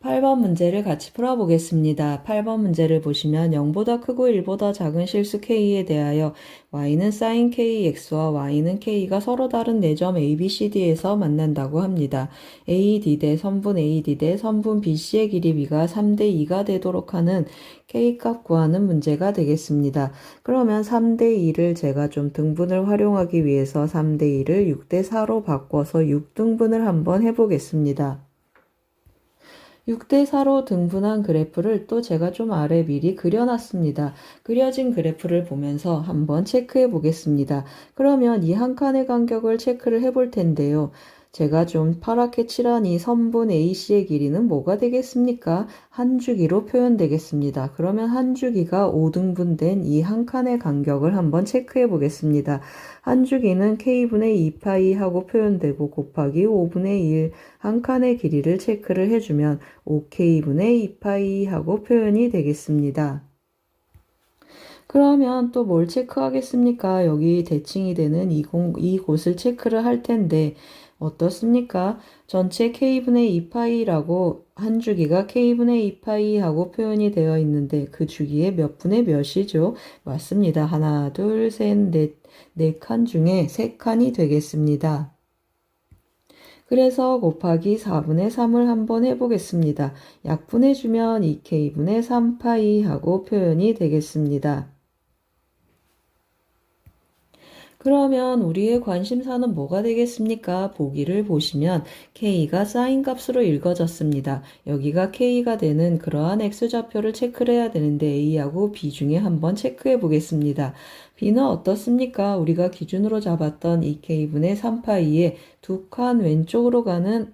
8번 문제를 같이 풀어보겠습니다. 8번 문제를 보시면 0보다 크고 1보다 작은 실수 k에 대하여 y는 sin kx와 y는 k가 서로 다른 4점 ABCD에서 만난다고 합니다. AD 대 선분 AD 대 선분 BC의 길이 b가 3대 2가 되도록 하는 k값 구하는 문제가 되겠습니다. 그러면 3대 2를 제가 좀 등분을 활용하기 위해서 3대 2를 6대 4로 바꿔서 6등분을 한번 해보겠습니다. 6대 4로 등분한 그래프를 또 제가 좀 아래 미리 그려놨습니다. 그려진 그래프를 보면서 한번 체크해 보겠습니다. 그러면 이 한 칸의 간격을 체크를 해볼 텐데요. 제가 좀 파랗게 칠한 이 선분 AC의 길이는 뭐가 되겠습니까? 한 주기로 표현되겠습니다. 그러면 한 주기가 5등분된 이 한 칸의 간격을 한번 체크해 보겠습니다. 한 주기는 k분의 2파이 하고 표현되고 곱하기 5분의 1 한 칸의 길이를 체크를 해주면 5k분의 2파이 하고 표현이 되겠습니다. 그러면 또 뭘 체크하겠습니까? 여기 대칭이 되는 이곳을 체크를 할 텐데 어떻습니까? 전체 k분의 2파이라고 한 주기가 k분의 2파이 하고 표현이 되어 있는데 그 주기의 몇 분의 몇이죠? 맞습니다. 하나, 둘, 셋, 넷, 4칸 중에 3칸이 되겠습니다. 그래서 곱하기 4분의 3을 한번 해보겠습니다. 약분해주면 2k분의 3파이 하고 표현이 되겠습니다. 그러면 우리의 관심사는 뭐가 되겠습니까? 보기를 보시면 k가 sin 값으로 읽어졌습니다. 여기가 k가 되는 그러한 x좌표를 체크를 해야 되는데 a하고 b 중에 한번 체크해 보겠습니다. b는 어떻습니까? 우리가 기준으로 잡았던 2k분의 3파이의 두 칸 왼쪽으로 가는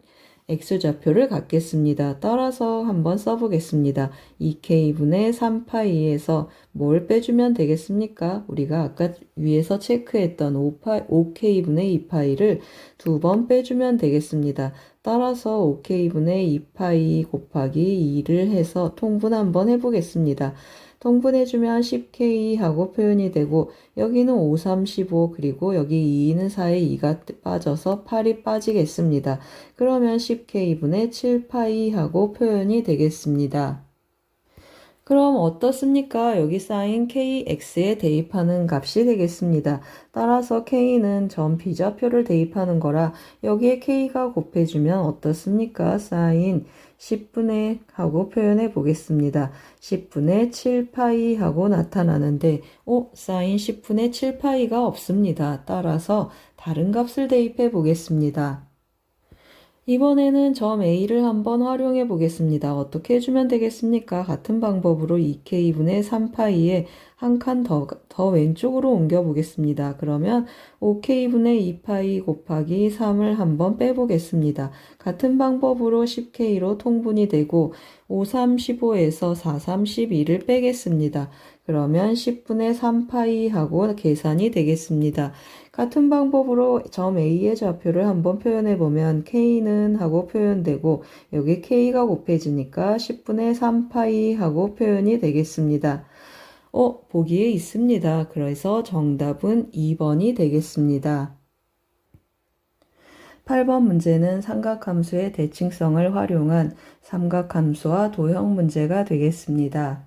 x좌표를 갖겠습니다. 따라서 한번 써보겠습니다. 2k분의 3파이에서 뭘 빼주면 되겠습니까? 우리가 아까 위에서 체크했던 5k분의 2파이를 두 번 빼주면 되겠습니다. 따라서 5k분의 2파이 곱하기 2를 해서 통분 한번 해보겠습니다. 통분해주면 10k 하고 표현이 되고 여기는 5, 3, 15 그리고 여기 2는 4에 2가 빠져서 8이 빠지겠습니다. 그러면 10k분의 7파이 하고 표현이 되겠습니다. 그럼 어떻습니까? 여기 sin kx에 대입하는 값이 되겠습니다. 따라서 k는 점 b좌표를 대입하는 거라 여기에 k가 곱해주면 어떻습니까? sin 10분의 하고 표현해 보겠습니다. 10분의 7파이 하고 나타나는데 sin 10분의 7파이가 없습니다. 따라서 다른 값을 대입해 보겠습니다. 이번에는 점 A를 한번 활용해 보겠습니다. 어떻게 해주면 되겠습니까? 같은 방법으로 2K분의 3파이에 한 칸 더 왼쪽으로 옮겨 보겠습니다. 그러면 5K분의 2파이 곱하기 3을 한번 빼보겠습니다. 같은 방법으로 10K로 통분이 되고 5, 3, 15에서 4, 3, 12를 빼겠습니다. 그러면 10분의 3파이 하고 계산이 되겠습니다. 같은 방법으로 점 A의 좌표를 한번 표현해 보면 K는 하고 표현되고 여기 K가 곱해지니까 10분의 3파이 하고 표현이 되겠습니다. 보기에 있습니다. 그래서 정답은 2번이 되겠습니다. 8번 문제는 삼각함수의 대칭성을 활용한 삼각함수와 도형 문제가 되겠습니다.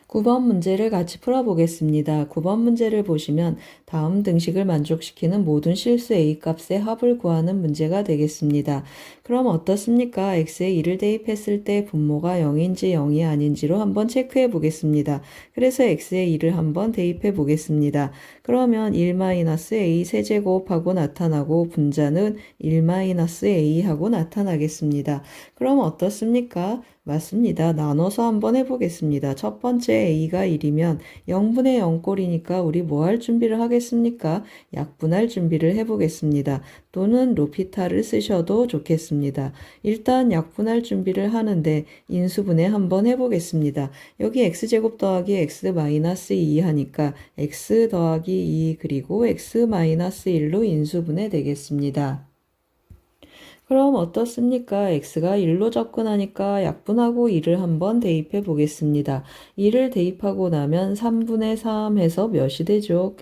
9번 문제를 같이 풀어보겠습니다. 9번 문제를 보시면 다음 등식을 만족시키는 모든 실수 A값의 합을 구하는 문제가 되겠습니다. 그럼 어떻습니까? X에 2를 대입했을 때 분모가 0인지 0이 아닌지로 한번 체크해 보겠습니다. 그래서 X에 2를 한번 대입해 보겠습니다. 그러면 1-A 세제곱하고 나타나고 분자는 1-A 하고 나타나겠습니다. 그럼 어떻습니까? 맞습니다. 나눠서 한번 해보겠습니다. 첫 번째 A가 1이면 0분의 0꼴이니까 우리 뭐 할 준비를 하겠습니까? 약분할 준비를 해보겠습니다. 또는 로피타를 쓰셔도 좋겠습니다. 일단 약분할 준비를 하는데 인수분해 한번 해보겠습니다. 여기 x제곱 더하기 x-2 하니까 x 더하기 2 그리고 x-1로 인수분해 되겠습니다. 그럼 어떻습니까? x가 1로 접근하니까 약분하고 2를 한번 대입해 보겠습니다. 2를 대입하고 나면 3분의 3 해서 몇이 되죠?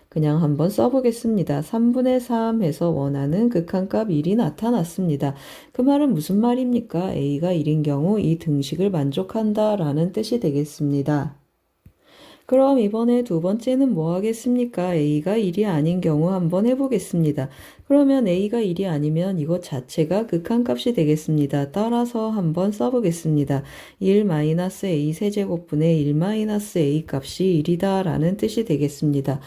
그냥 한번 써보겠습니다. 3분의 3 해서 원하는 극한값 1이 나타났습니다. 그 말은 무슨 말입니까? a가 1인 경우 이 등식을 만족한다 라는 뜻이 되겠습니다. 그럼 이번에 두 번째는 뭐 하겠습니까? a가 1이 아닌 경우 한번 해보겠습니다. 그러면 a가 1이 아니면 이것 자체가 극한값이 되겠습니다. 따라서 한번 써보겠습니다. 1-a 세제곱분의 1-a 값이 1이다 라는 뜻이 되겠습니다.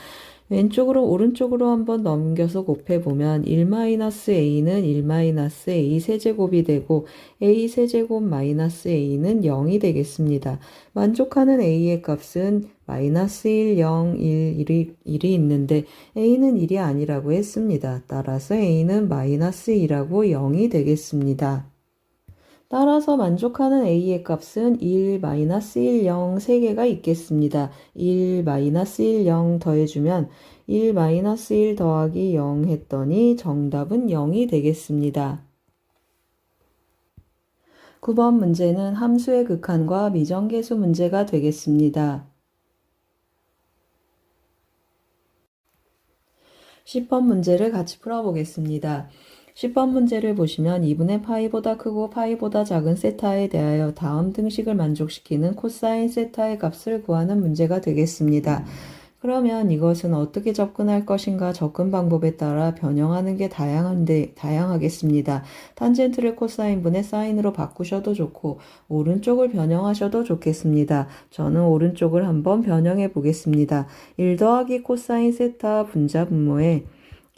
왼쪽으로 오른쪽으로 한번 넘겨서 곱해보면 1-a는 1-a 세제곱이 되고 a 세제곱 마이너스 a는 0이 되겠습니다. 만족하는 a의 값은 -1, 0, 1이 있는데 a는 1이 아니라고 했습니다. 따라서 a는 -2라고 0이 되겠습니다. 따라서 만족하는 a의 값은 1, -1, 0, 3개가 있겠습니다. 1, -1, 0 더해주면 1, -1 더하기 0 했더니 정답은 0이 되겠습니다. 9번 문제는 함수의 극한과 미정계수 문제가 되겠습니다. 10번 문제를 같이 풀어보겠습니다. 10번 문제를 보시면 2분의 파이보다 크고 파이보다 작은 세타에 대하여 다음 등식을 만족시키는 코사인 세타의 값을 구하는 문제가 되겠습니다. 그러면 이것은 어떻게 접근할 것인가 접근 방법에 따라 변형하는 게 다양하겠습니다. 탄젠트를 코사인분의 사인으로 바꾸셔도 좋고 오른쪽을 변형하셔도 좋겠습니다. 저는 오른쪽을 한번 변형해 보겠습니다. 1 더하기 코사인 세타 분자 분모에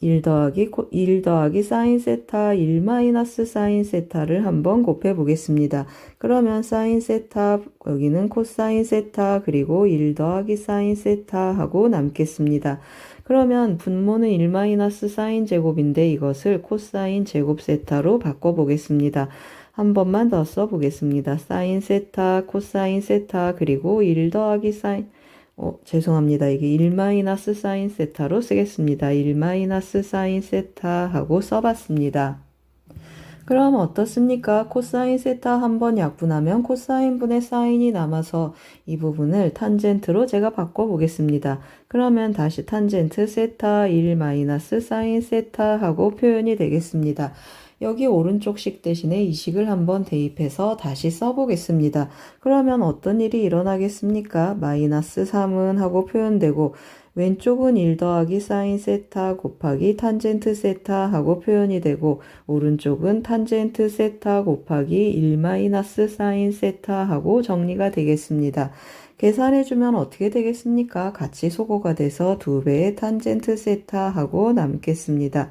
1 더하기 사인 세타 1 마이너스 사인 세타를 한번 곱해 보겠습니다. 그러면 사인 세타 여기는 코사인 세타 그리고 1 더하기 사인 세타 하고 남겠습니다. 그러면 분모는 1 마이너스 사인 제곱인데 이것을 코사인 제곱 세타로 바꿔 보겠습니다. 한 번만 더 써보겠습니다. 사인 세타 코사인 세타 그리고 1 더하기 사인 죄송합니다. 이게 1 마이너스 사인 세타로 쓰겠습니다. 1 마이너스 사인 세타 하고 써봤습니다. 그럼 어떻습니까? 코사인 세타 한번 약분하면 코사인분의 사인이 남아서 이 부분을 탄젠트로 제가 바꿔보겠습니다. 그러면 다시 탄젠트 세타 1 마이너스 사인 세타 하고 표현이 되겠습니다. 여기 오른쪽 식 대신에 이 식을 한번 대입해서 다시 써보겠습니다. 그러면 어떤 일이 일어나겠습니까? 마이너스 3은 하고 표현되고 왼쪽은 1 더하기 사인 세타 곱하기 탄젠트 세타 하고 표현이 되고 오른쪽은 탄젠트 세타 곱하기 1 마이너스 사인 세타 하고 정리가 되겠습니다. 계산해주면 어떻게 되겠습니까? 같이 소거가 돼서 2배의 탄젠트 세타 하고 남겠습니다.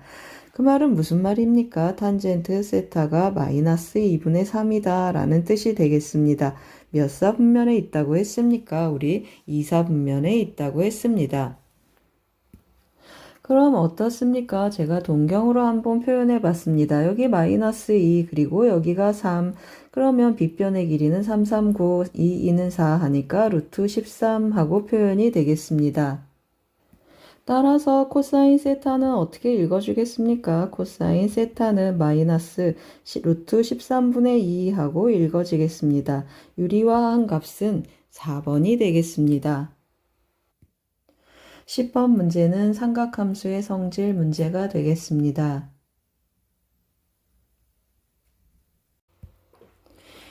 그 말은 무슨 말입니까? 탄젠트 세타가 마이너스 2분의 3이다 라는 뜻이 되겠습니다. 몇 사분면에 있다고 했습니까? 우리 2사분면에 있다고 했습니다. 그럼 어떻습니까? 제가 동경으로 한번 표현해 봤습니다. 여기 마이너스 2 그리고 여기가 3 그러면 빗변의 길이는 3, 3, 9, 2, 2는 4 하니까 루트 13 하고 표현이 되겠습니다. 따라서 코사인 세타는 어떻게 읽어주겠습니까? 코사인 세타는 마이너스 루트 13분의 2 하고 읽어지겠습니다. 유리화한 값은 4번이 되겠습니다. 10번 문제는 삼각함수의 성질 문제가 되겠습니다.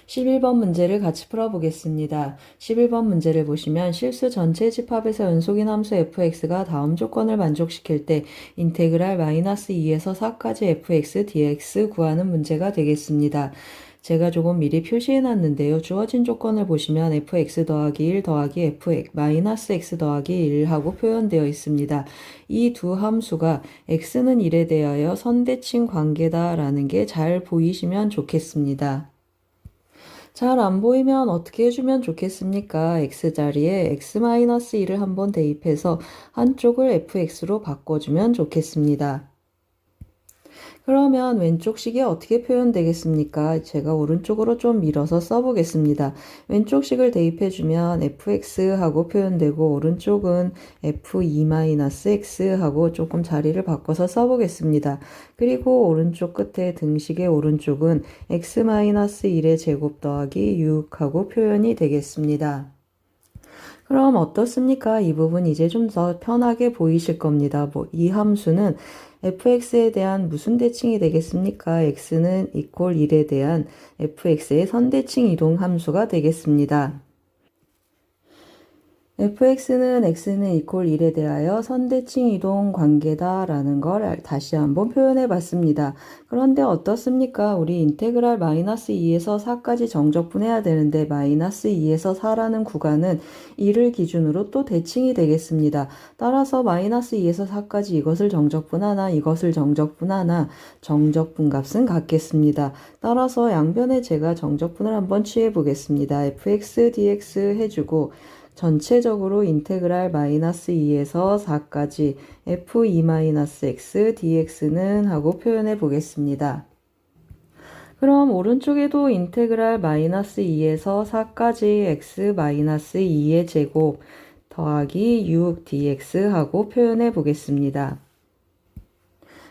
11번 문제를 같이 풀어보겠습니다. 11번 문제를 보시면 실수 전체 집합에서 연속인 함수 fx가 다음 조건을 만족시킬 때 인테그랄 -2에서 4까지 fx dx 구하는 문제가 되겠습니다. 제가 조금 미리 표시해 놨는데요. 주어진 조건을 보시면 fx 더하기 1 더하기 fx -x 더하기 1 하고 표현되어 있습니다. 이 두 함수가 x는 1에 대하여 선대칭 관계다 라는 게 잘 보이시면 좋겠습니다. 잘 안 보이면 어떻게 해주면 좋겠습니까? x자리에 x-1을 한번 대입해서 한쪽을 fx로 바꿔주면 좋겠습니다. 그러면 왼쪽 식이 어떻게 표현되겠습니까? 제가 오른쪽으로 좀 밀어서 써보겠습니다. 왼쪽 식을 대입해주면 fx하고 표현되고 오른쪽은 f2-x하고 조금 자리를 바꿔서 써보겠습니다. 그리고 오른쪽 끝에 등식의 오른쪽은 x-1의 제곱 더하기 6하고 표현이 되겠습니다. 그럼 어떻습니까? 이 부분 이제 좀 더 편하게 보이실 겁니다. 이 함수는 fx에 대한 무슨 대칭이 되겠습니까? x는 equal 1에 대한 fx의 선대칭 이동 함수가 되겠습니다. fx는 x는 equal 1에 대하여 선대칭 이동 관계다라는 걸 다시 한번 표현해 봤습니다. 그런데 어떻습니까? 우리 인테그랄 마이너스 2에서 4까지 정적분해야 되는데 마이너스 2에서 4라는 구간은 1을 기준으로 또 대칭이 되겠습니다. 따라서 마이너스 2에서 4까지 이것을 정적분하나 이것을 정적분하나 정적분 값은 같겠습니다. 따라서 양변에 제가 정적분을 한번 취해 보겠습니다. fx dx 해주고 전체적으로 인테그랄 마이너스 2에서 4까지 f2-x dx는 하고 표현해 보겠습니다. 그럼 오른쪽에도 인테그랄 마이너스 2에서 4까지 x-2의 제곱 더하기 6 dx 하고 표현해 보겠습니다.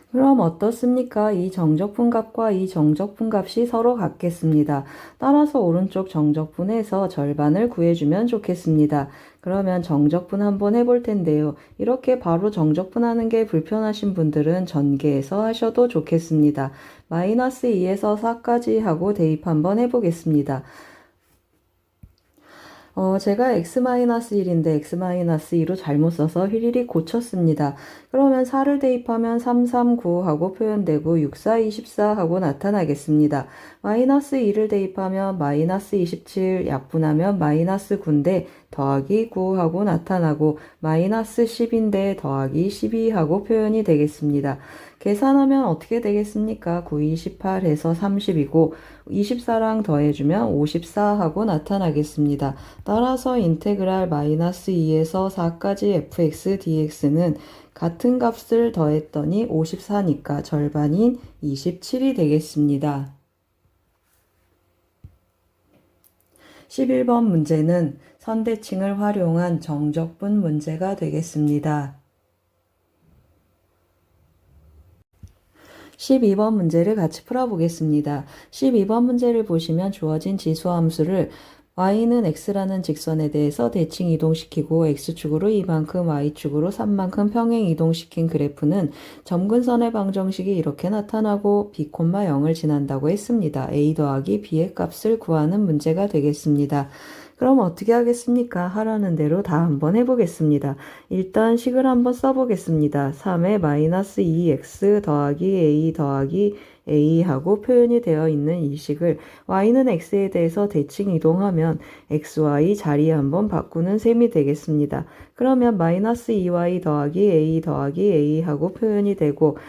그럼 어떻습니까? 이 정적분 값과 이 정적분 값이 서로 같겠습니다. 따라서 오른쪽 정적분에서 절반을 구해주면 좋겠습니다. 그러면 정적분 한번 해볼 텐데요. 이렇게 바로 정적분하는 게 불편하신 분들은 전개해서 하셔도 좋겠습니다. 마이너스 2에서 4까지 하고 대입 한번 해보겠습니다. 제가 x-1인데 x-2로 잘못 써서 휘리릭 고쳤습니다. 그러면 4를 대입하면 3, 3, 9 하고 표현되고 6, 4, 24 하고 나타나겠습니다. 마이너스 2를 대입하면 마이너스 27 약분하면 마이너스 9인데 더하기 9 하고 나타나고 마이너스 10인데 더하기 12 하고 표현이 되겠습니다. 계산하면 어떻게 되겠습니까? 9, 28 해서 30이고 24랑 더해주면 54 하고 나타나겠습니다. 따라서 인테그랄 마이너스 2에서 4까지 fx dx는 같은 값을 더했더니 54니까 절반인 27이 되겠습니다. 11번 문제는 선대칭을 활용한 정적분 문제가 되겠습니다. 12번 문제를 같이 풀어보겠습니다. 12번 문제를 보시면 주어진 지수함수를 y는 x라는 직선에 대해서 대칭 이동시키고 x축으로 이만큼 y축으로 3만큼 평행 이동시킨 그래프는 점근선의 방정식이 이렇게 나타나고 b, 0을 지난다고 했습니다. a 더하기 b의 값을 구하는 문제가 되겠습니다. 그럼 어떻게 하겠습니까? 하라는 대로 다 한번 해보겠습니다. 일단 식을 한번 써보겠습니다. 3의 마이너스 2x 더하기 a 더하기 a 하고 표현이 되어 있는 이 식을 y는 x에 대해서 대칭 이동하면 xy 자리 한번 바꾸는 셈이 되겠습니다. 그러면 마이너스 2y 더하기 a 하고 표현이 되고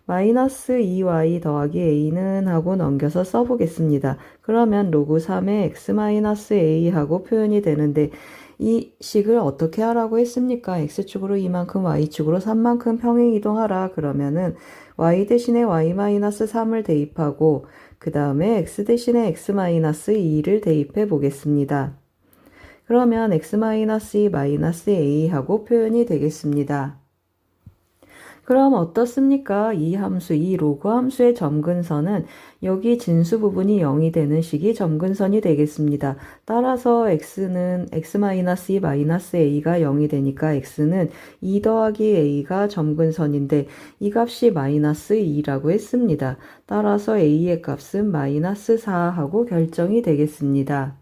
마이너스 2y 더하기 a는 하고 넘겨서 써보겠습니다. 그러면 로그 3의 x-a 하고 표현이 되는데 이 식을 어떻게 하라고 했습니까? x축으로 이만큼 y축으로 3만큼 평행 이동하라. 그러면은 y 대신에 y-3을 대입하고 그 다음에 x 대신에 x-2를 대입해 보겠습니다. 그러면 x-2-a 하고 표현이 되겠습니다. 그럼 어떻습니까? 이 함수, 이 로그 함수의 점근선은 여기 진수 부분이 0이 되는 식이 점근선이 되겠습니다. 따라서 x는 x-2-a가 0이 되니까 x는 2 더하기 a가 점근선인데 이 값이 마이너스 2라고 했습니다. 따라서 a의 값은 마이너스 4 하고 결정이 되겠습니다.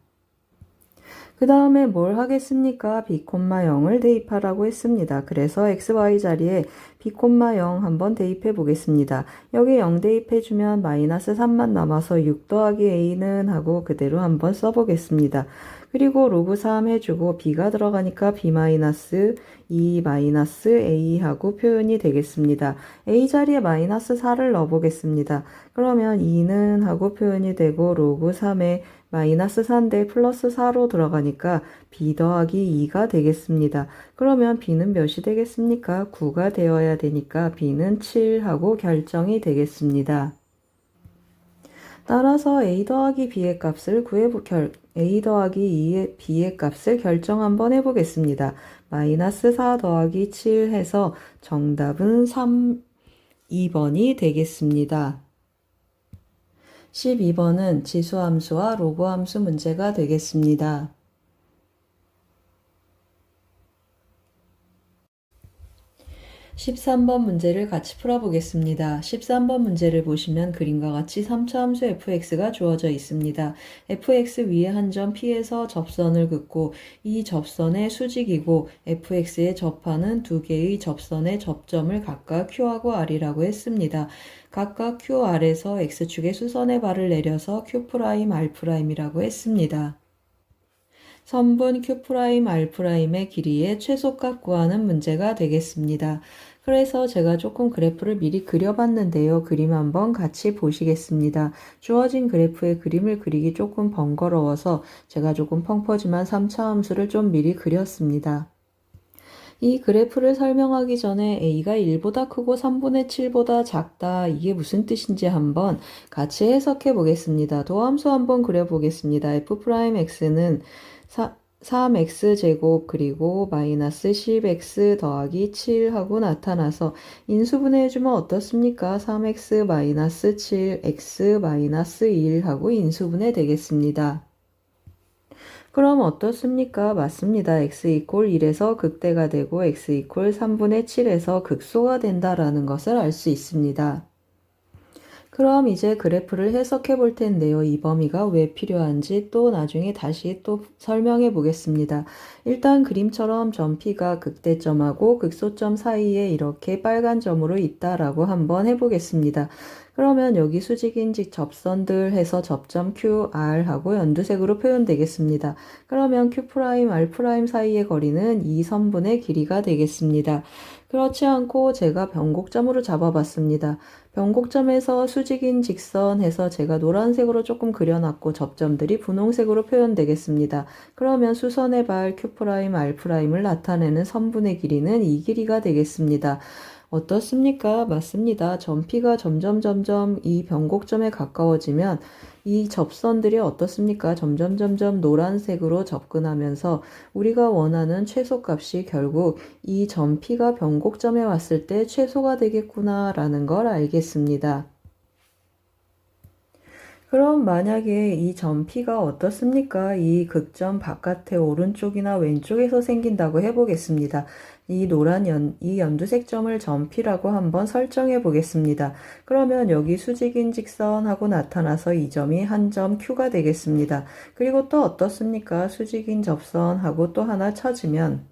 그 다음에 뭘 하겠습니까? b, 0을 대입하라고 했습니다. 그래서 xy 자리에 b, 0 한번 대입해 보겠습니다. 여기 0 대입해주면 마이너스 3만 남아서 6 더하기 a는 하고 그대로 한번 써보겠습니다. 그리고 로그 3 해주고 b가 들어가니까 b-2-a 하고 표현이 되겠습니다. a 자리에 마이너스 4를 넣어보겠습니다. 그러면 2는 하고 표현이 되고 로그 3에 마이너스 4인데 플러스 4로 들어가니까 b 더하기 2가 되겠습니다. 그러면 b는 몇이 되겠습니까? 9가 되어야 되니까 b는 7하고 결정이 되겠습니다. 따라서 a 더하기 b의 값을 a 더하기 2의 b의 값을 결정 한번 해보겠습니다. 마이너스 4 더하기 7 해서 정답은 2번이 되겠습니다. 12번은 지수함수와 로그함수 문제가 되겠습니다. 13번 문제를 같이 풀어보겠습니다. 13번 문제를 보시면 그림과 같이 3차 함수 fx가 주어져 있습니다. fx 위에 한 점 P에서 접선을 긋고 이 접선의 수직이고 fx에 접하는 두 개의 접선의 접점을 각각 Q하고 R이라고 했습니다. 각각 QR에서 X축의 수선의 발을 내려서 Q'R'이라고 했습니다. 선분 Q'R'의 길이의 최소값 구하는 문제가 되겠습니다. 그래서 제가 조금 그래프를 미리 그려봤는데요. 그림 한번 같이 보시겠습니다. 주어진 그래프의 그림을 그리기 조금 번거로워서 제가 조금 펑퍼짐한 3차 함수를 좀 미리 그렸습니다. 이 그래프를 설명하기 전에 a가 1보다 크고 3분의 7보다 작다, 이게 무슨 뜻인지 한번 같이 해석해 보겠습니다. 도함수 한번 그려보겠습니다. f'x는 3x제곱 그리고 마이너스 10x 더하기 7하고 나타나서 인수분해해주면 어떻습니까? 3x 마이너스 7x 마이너스 1하고 인수분해 되겠습니다. 그럼 어떻습니까? 맞습니다. x 이퀄 1에서 극대가 되고 x 이퀄 3분의 7에서 극소가 된다라는 것을 알 수 있습니다. 그럼 이제 그래프를 해석해 볼 텐데요. 이 범위가 왜 필요한지 또 나중에 다시 또 설명해 보겠습니다. 일단 그림처럼 점 P가 극대점하고 극소점 사이에 이렇게 빨간 점으로 있다라고 한번 해보겠습니다. 그러면 여기 수직인직 접선들 해서 접점 QR하고 연두색으로 표현되겠습니다. 그러면 Q'R' 사이의 거리는 이 선분의 길이가 되겠습니다. 그렇지 않고 제가 변곡점으로 잡아봤습니다. 변곡점에서 수직인 직선 해서 제가 노란색으로 조금 그려놨고 접점들이 분홍색으로 표현되겠습니다. 그러면 수선의 발 Q'R'을 나타내는 선분의 길이는 이 길이가 되겠습니다. 어떻습니까? 맞습니다. 점 P가 점점 이 변곡점에 가까워지면 이 접선들이 어떻습니까? 점점 노란색으로 접근하면서 우리가 원하는 최소값이 결국 이 점 P가 변곡점에 왔을 때 최소가 되겠구나라는 걸 알겠습니다. 그럼 만약에 이 점 P가 어떻습니까? 이 극점 바깥의 오른쪽이나 왼쪽에서 생긴다고 해보겠습니다. 이 연두색 점을 점 P라고 한번 설정해 보겠습니다. 그러면 여기 수직인 직선하고 나타나서 이 점이 한 점 Q가 되겠습니다. 그리고 또 어떻습니까? 수직인 접선하고 또 하나 찾으면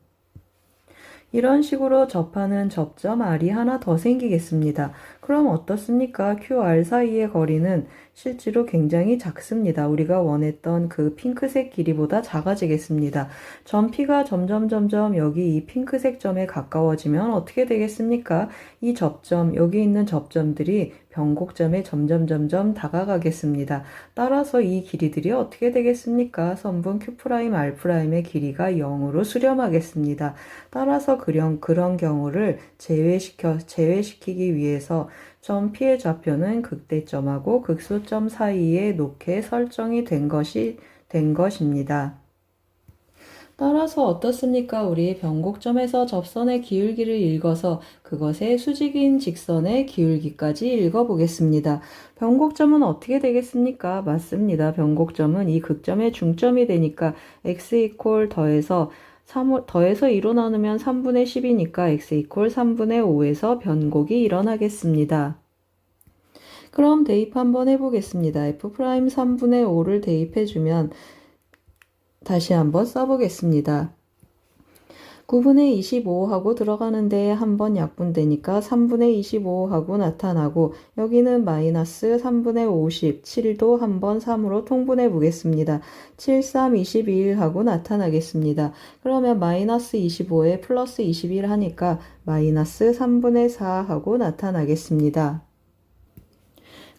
이런 식으로 접하는 접점 R이 하나 더 생기겠습니다. 그럼 어떻습니까? QR 사이의 거리는 실제로 굉장히 작습니다. 우리가 원했던 그 핑크색 길이보다 작아지겠습니다. 점 P가 점점 여기 이 핑크색 점에 가까워지면 어떻게 되겠습니까? 이 접점, 여기 있는 접점들이 변곡점에 점점 다가가겠습니다. 따라서 이 길이들이 어떻게 되겠습니까? 선분 Q'R'의 길이가 0으로 수렴하겠습니다. 따라서 그런 경우를 제외시키기 위해서 점 P의 좌표는 극대점하고 극소점 사이에 놓게 설정이 된 것입니다. 따라서 어떻습니까? 우리 변곡점에서 접선의 기울기를 읽어서 그것의 수직인 직선의 기울기까지 읽어보겠습니다. 변곡점은 어떻게 되겠습니까? 맞습니다. 변곡점은 이 극점의 중점이 되니까 x 이퀄 더해서 2로 나누면 3분의 10이니까 x 이퀄 3분의 5에서 변곡이 일어나겠습니다. 그럼 대입 한번 해보겠습니다. f' 3분의 5를 대입해주면 다시 한번 써보겠습니다. 9분의 25하고 들어가는데 한번 약분되니까 3분의 25하고 나타나고 여기는 마이너스 3분의 50, 7도 한번 3으로 통분해 보겠습니다. 7, 3, 21하고 나타나겠습니다. 그러면 마이너스 25에 플러스 21 하니까 마이너스 3분의 4하고 나타나겠습니다.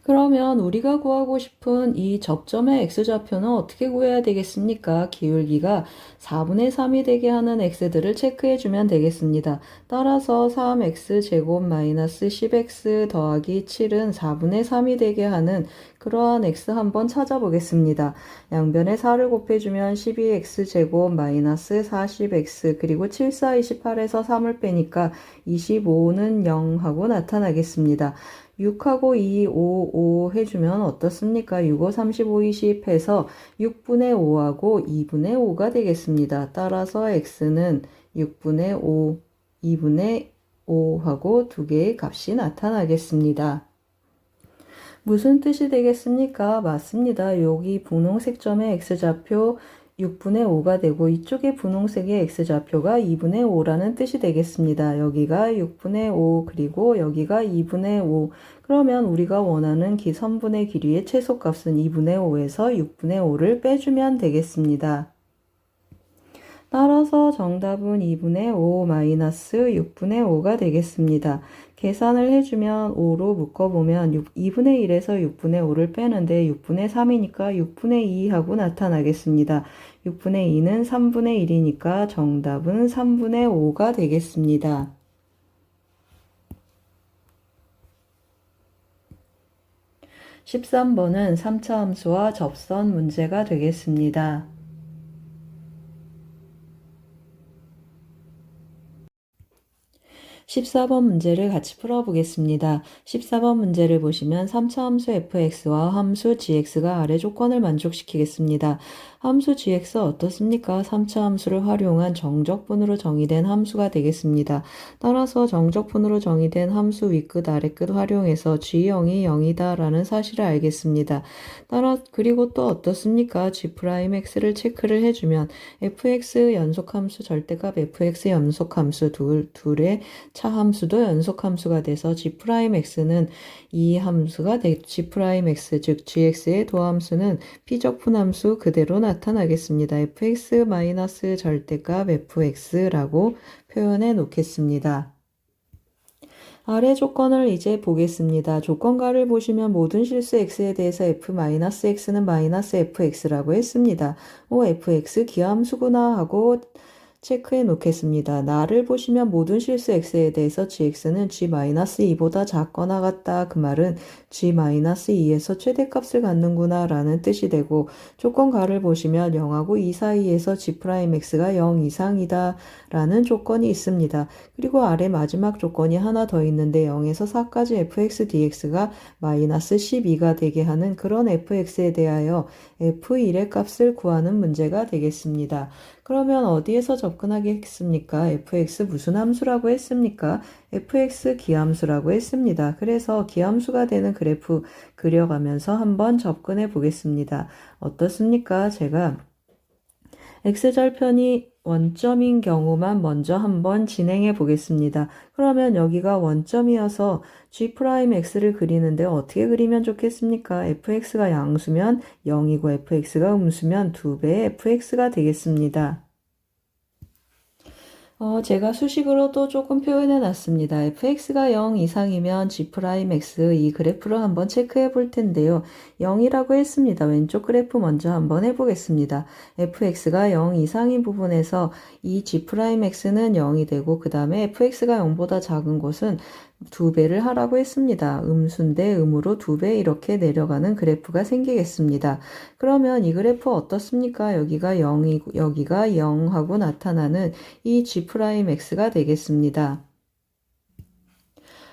그러면 우리가 구하고 싶은 이 접점의 x좌표는 어떻게 구해야 되겠습니까? 기울기가 4분의 3이 되게 하는 x들을 체크해 주면 되겠습니다. 따라서 3x제곱 마이너스 10x 더하기 7은 4분의 3이 되게 하는 그러한 x 한번 찾아보겠습니다. 양변에 4를 곱해주면 12x제곱 마이너스 40x 그리고 7, 4, 28에서 3을 빼니까 25는 0 하고 나타나겠습니다. 6하고 2, 5, 5 해주면 어떻습니까? 6, 5, 35, 20 해서 6분의 5하고 2분의 5가 되겠습니다. 따라서 x는 6분의 5, 2분의 5하고 두 개의 값이 나타나겠습니다. 무슨 뜻이 되겠습니까? 맞습니다. 여기 분홍색 점의 x좌표 6분의 5가 되고 이쪽에 분홍색의 x좌표가 2분의 5라는 뜻이 되겠습니다. 여기가 6분의 5 그리고 여기가 2분의 5 그러면 우리가 원하는 선분의 길이의 최소값은 2분의 5에서 6분의 5를 빼주면 되겠습니다. 따라서 정답은 2분의 5 마이너스 6분의 5가 되겠습니다. 계산을 해주면 5로 묶어보면 2분의 1에서 6분의 5를 빼는데 6분의 3이니까 6분의 2 하고 나타나겠습니다. 6분의 2는 3분의 1이니까 정답은 3분의 5가 되겠습니다. 13번은 3차 함수와 접선 문제가 되겠습니다. 14번 문제를 같이 풀어보겠습니다. 14번 문제를 보시면 3차 함수 fx와 함수 gx가 아래 조건을 만족시키겠습니다. 함수 gx 어떻습니까? 3차 함수를 활용한 정적분으로 정의된 함수가 되겠습니다. 따라서 정적분으로 정의된 함수 윗끝 아래끝 활용해서 g0이 0이다 라는 사실을 알겠습니다. 그리고 또 어떻습니까? g'x를 체크를 해주면 fx 연속함수 절대값 fx 연속함수 둘의 차함수도 연속함수가 돼서 g'x는 이 함수가 g'x 즉 gx의 도함수는 피적분함수 그대로 나타나겠습니다. fx 마이너스 절대값 fx라고 표현해 놓겠습니다. 아래 조건을 이제 보겠습니다. 조건가를 보시면 모든 실수 x에 대해서 f-x는 마이너스 fx라고 했습니다. fx 기함수구나 하고 체크해 놓겠습니다. 나를 보시면 모든 실수 x에 대해서 gx는 g-2보다 작거나 같다. 그 말은 g-2에서 최대값을 갖는구나 라는 뜻이 되고 조건가를 보시면 0하고 2 사이에서 g'x가 0 이상이다 라는 조건이 있습니다. 그리고 아래 마지막 조건이 하나 더 있는데 0에서 4까지 fx dx가 마이너스 12가 되게 하는 그런 fx에 대하여 f1의 값을 구하는 문제가 되겠습니다. 그러면 어디에서 접근하겠습니까? fx 무슨 함수라고 했습니까? fx 기함수라고 했습니다. 그래서 기함수가 되는 그래프 그려가면서 한번 접근해 보겠습니다. 어떻습니까? 제가 x절편이 원점인 경우만 먼저 한번 진행해 보겠습니다. 그러면 여기가 원점이어서 g'x를 그리는데 어떻게 그리면 좋겠습니까? fx가 양수면 0이고 fx가 음수면 2배의 fx가 되겠습니다. 제가 수식으로도 조금 표현해 놨습니다. fx가 0 이상이면 g'x 이 그래프를 한번 체크해 볼 텐데요. 0이라고 했습니다. 왼쪽 그래프 먼저 한번 해보겠습니다. fx가 0 이상인 부분에서 이 g'x는 0이 되고 그 다음에 fx가 0보다 작은 곳은 2배를 하라고 했습니다. 음수인데 음으로 2배 이렇게 내려가는 그래프가 생기겠습니다. 그러면 이 그래프 어떻습니까? 여기가 0이고 여기가 0하고 나타나는 이 g'x가 되겠습니다.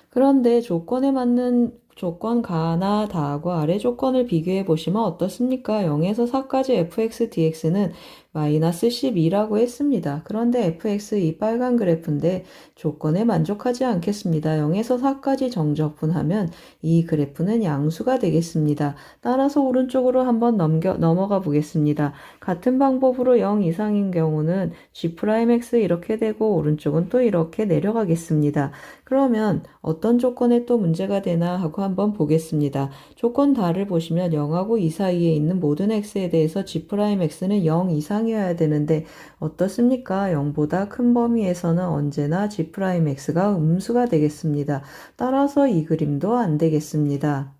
그런데 조건에 맞는 조건 가나 다하고 아래 조건을 비교해 보시면 어떻습니까? 0에서 4까지 fx dx는 마이너스 12라고 했습니다. 그런데 fx 이 빨간 그래프인데 조건에 만족하지 않겠습니다. 0에서 4까지 정적분하면 이 그래프는 양수가 되겠습니다. 따라서 오른쪽으로 한번 넘어가 보겠습니다. 같은 방법으로 0 이상인 경우는 g'x 이렇게 되고 오른쪽은 또 이렇게 내려가겠습니다. 그러면 어떤 조건에 또 문제가 되나 하고 한번 보겠습니다. 조건 다를 보시면 0하고 2 사이에 있는 모든 x에 대해서 g'x는 0 이상이어야 되는데 어떻습니까? 0보다 큰 범위에서는 언제나 g'x가 음수가 되겠습니다. 따라서 이 그림도 안 되겠습니다.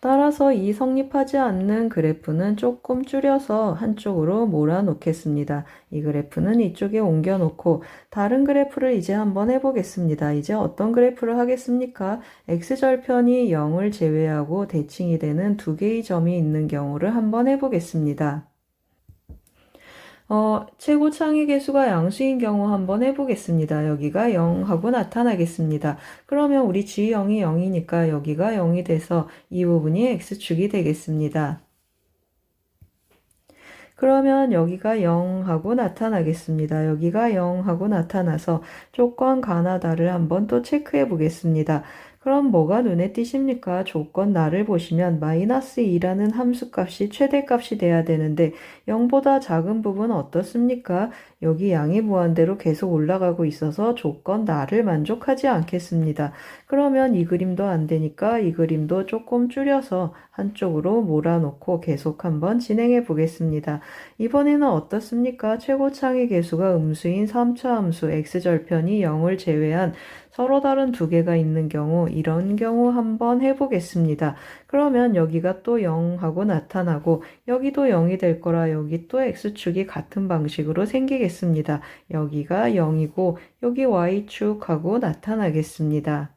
따라서 이 성립하지 않는 그래프는 조금 줄여서 한쪽으로 몰아놓겠습니다. 이 그래프는 이쪽에 옮겨놓고 다른 그래프를 이제 한번 해보겠습니다. 이제 어떤 그래프를 하겠습니까? x절편이 0을 제외하고 대칭이 되는 두 개의 점이 있는 경우를 한번 해보겠습니다. 최고 창의 개수가 양수인 경우 한번 해보겠습니다. 여기가 0 하고 나타나겠습니다. 그러면 우리 G0이 0이니까 여기가 0이 돼서 이 부분이 X축이 되겠습니다. 그러면 여기가 0 하고 나타나겠습니다. 여기가 0 하고 나타나서 조건 가나다를 한번 또 체크해 보겠습니다. 그럼 뭐가 눈에 띄십니까? 조건 나를 보시면 마이너스 2라는 함수값이 최대값이 돼야 되는데 0보다 작은 부분 어떻습니까? 여기 양이 무한대로 계속 올라가고 있어서 조건 나를 만족하지 않겠습니다. 그러면 이 그림도 안 되니까 이 그림도 조금 줄여서 한쪽으로 몰아놓고 계속 한번 진행해 보겠습니다. 이번에는 어떻습니까? 최고창의 개수가 음수인 3차 함수 x절편이 0을 제외한 서로 다른 두 개가 있는 경우 이런 경우 한번 해보겠습니다. 그러면 여기가 또 0하고 나타나고 여기도 0이 될 거라 여기 또 x축이 같은 방식으로 생기겠습니다. 여기가 0이고 여기 y축하고 나타나겠습니다.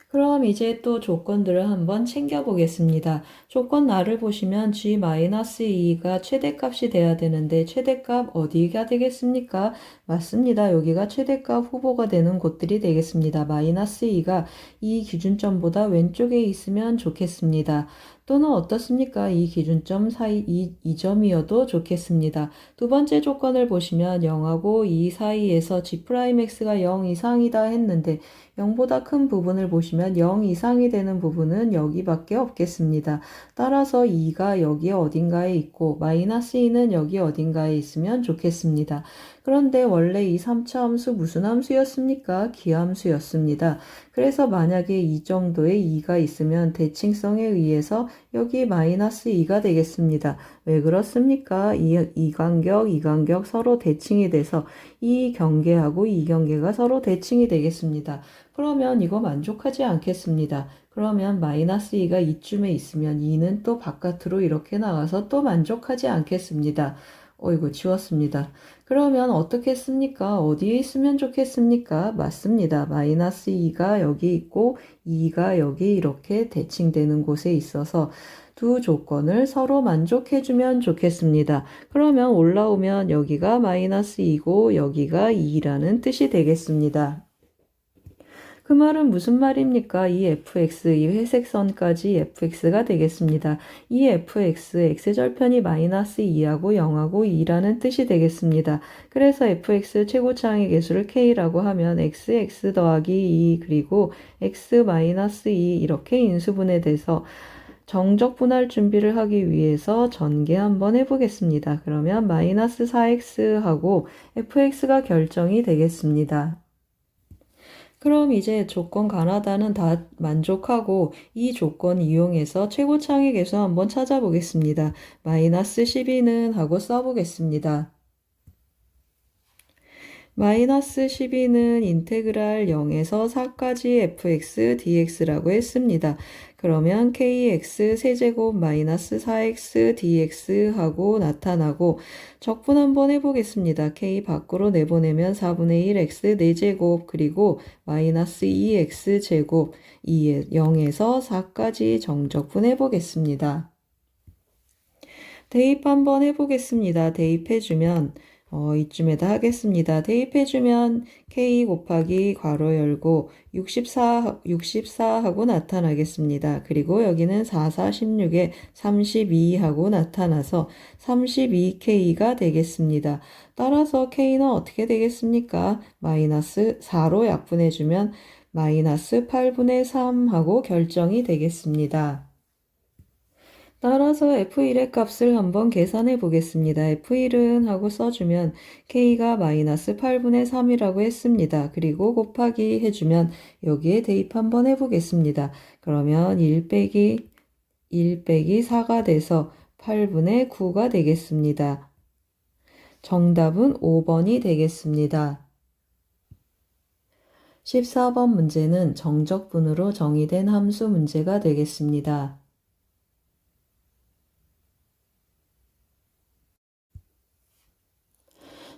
그럼 이제 또 조건들을 한번 챙겨보겠습니다. 조건 나를 보시면 G-2가 최대값이 돼야 되는데 최대값 어디가 되겠습니까? 맞습니다. 여기가 최대값 후보가 되는 곳들이 되겠습니다. -2가 이 기준점보다 왼쪽에 있으면 좋겠습니다. 또는 어떻습니까? 이 기준점 사이 이 점이어도 좋겠습니다. 두 번째 조건을 보시면 0하고 2 사이에서 G'X가 0 이상이다 했는데 0보다 큰 부분을 보시면 0 이상이 되는 부분은 여기밖에 없겠습니다. 따라서 2가 여기 어딘가에 있고 -2는 여기 어딘가에 있으면 좋겠습니다. 그런데 원래 이 3차 함수 무슨 함수였습니까? 기함수였습니다. 그래서 만약에 이 정도의 2가 있으면 대칭성에 의해서 여기 -2가 되겠습니다. 왜 그렇습니까? 이 간격 서로 대칭이 돼서 이 경계하고 이 경계가 서로 대칭이 되겠습니다. 그러면 이거 만족하지 않겠습니다. 그러면 -2가 이쯤에 있으면 2는 또 바깥으로 이렇게 나가서 또 만족하지 않겠습니다. 이거 지웠습니다. 그러면 어떻게 했습니까? 어디에 있으면 좋겠습니까? 맞습니다. -2가 여기 있고 2가 여기 이렇게 대칭되는 곳에 있어서 두 조건을 서로 만족해주면 좋겠습니다. 그러면 올라오면 여기가 -2고 여기가 2라는 뜻이 되겠습니다. 그 말은 무슨 말입니까? 이 fx, 이 회색선까지 fx가 되겠습니다. 이 fx, x절편이 -2하고 0하고 2라는 뜻이 되겠습니다. 그래서 fx 최고차항의 개수를 k라고 하면 x 더하기 2 그리고 x-2 이렇게 인수분해돼서 정적 분할 준비를 하기 위해서 전개 한번 해보겠습니다. 그러면 -4x하고 fx가 결정이 되겠습니다. 그럼 이제 조건 가나다는 다 만족하고 이 조건 이용해서 최고창의 개수 한번 찾아보겠습니다. -12는 하고 써보겠습니다. -12는 인테그랄 0에서 4까지 fx dx라고 했습니다. 그러면 kx 세제곱 -4x dx 하고 나타나고 적분 한번 해보겠습니다. k 밖으로 내보내면 4분의 1 x 4제곱 그리고 -2x 제곱 0에서 4까지 정적분 해보겠습니다. 대입 한번 해보겠습니다. 대입해주면 이쯤에다 하겠습니다. 대입해주면 k 곱하기 괄호 열고 64 하고 나타나겠습니다. 그리고 여기는 4, 16에 32 하고 나타나서 32k가 되겠습니다. 따라서 k는 어떻게 되겠습니까? -4로 약분해주면 -8분의 3 하고 결정이 되겠습니다. 따라서 F1의 값을 한번 계산해 보겠습니다. F1은 하고 써주면 K가 -8분의 3이라고 했습니다. 그리고 곱하기 해주면 여기에 대입 한번 해보겠습니다. 그러면 1 빼기 4가 돼서 8분의 9가 되겠습니다. 정답은 5번이 되겠습니다. 14번 문제는 정적분으로 정의된 함수 문제가 되겠습니다.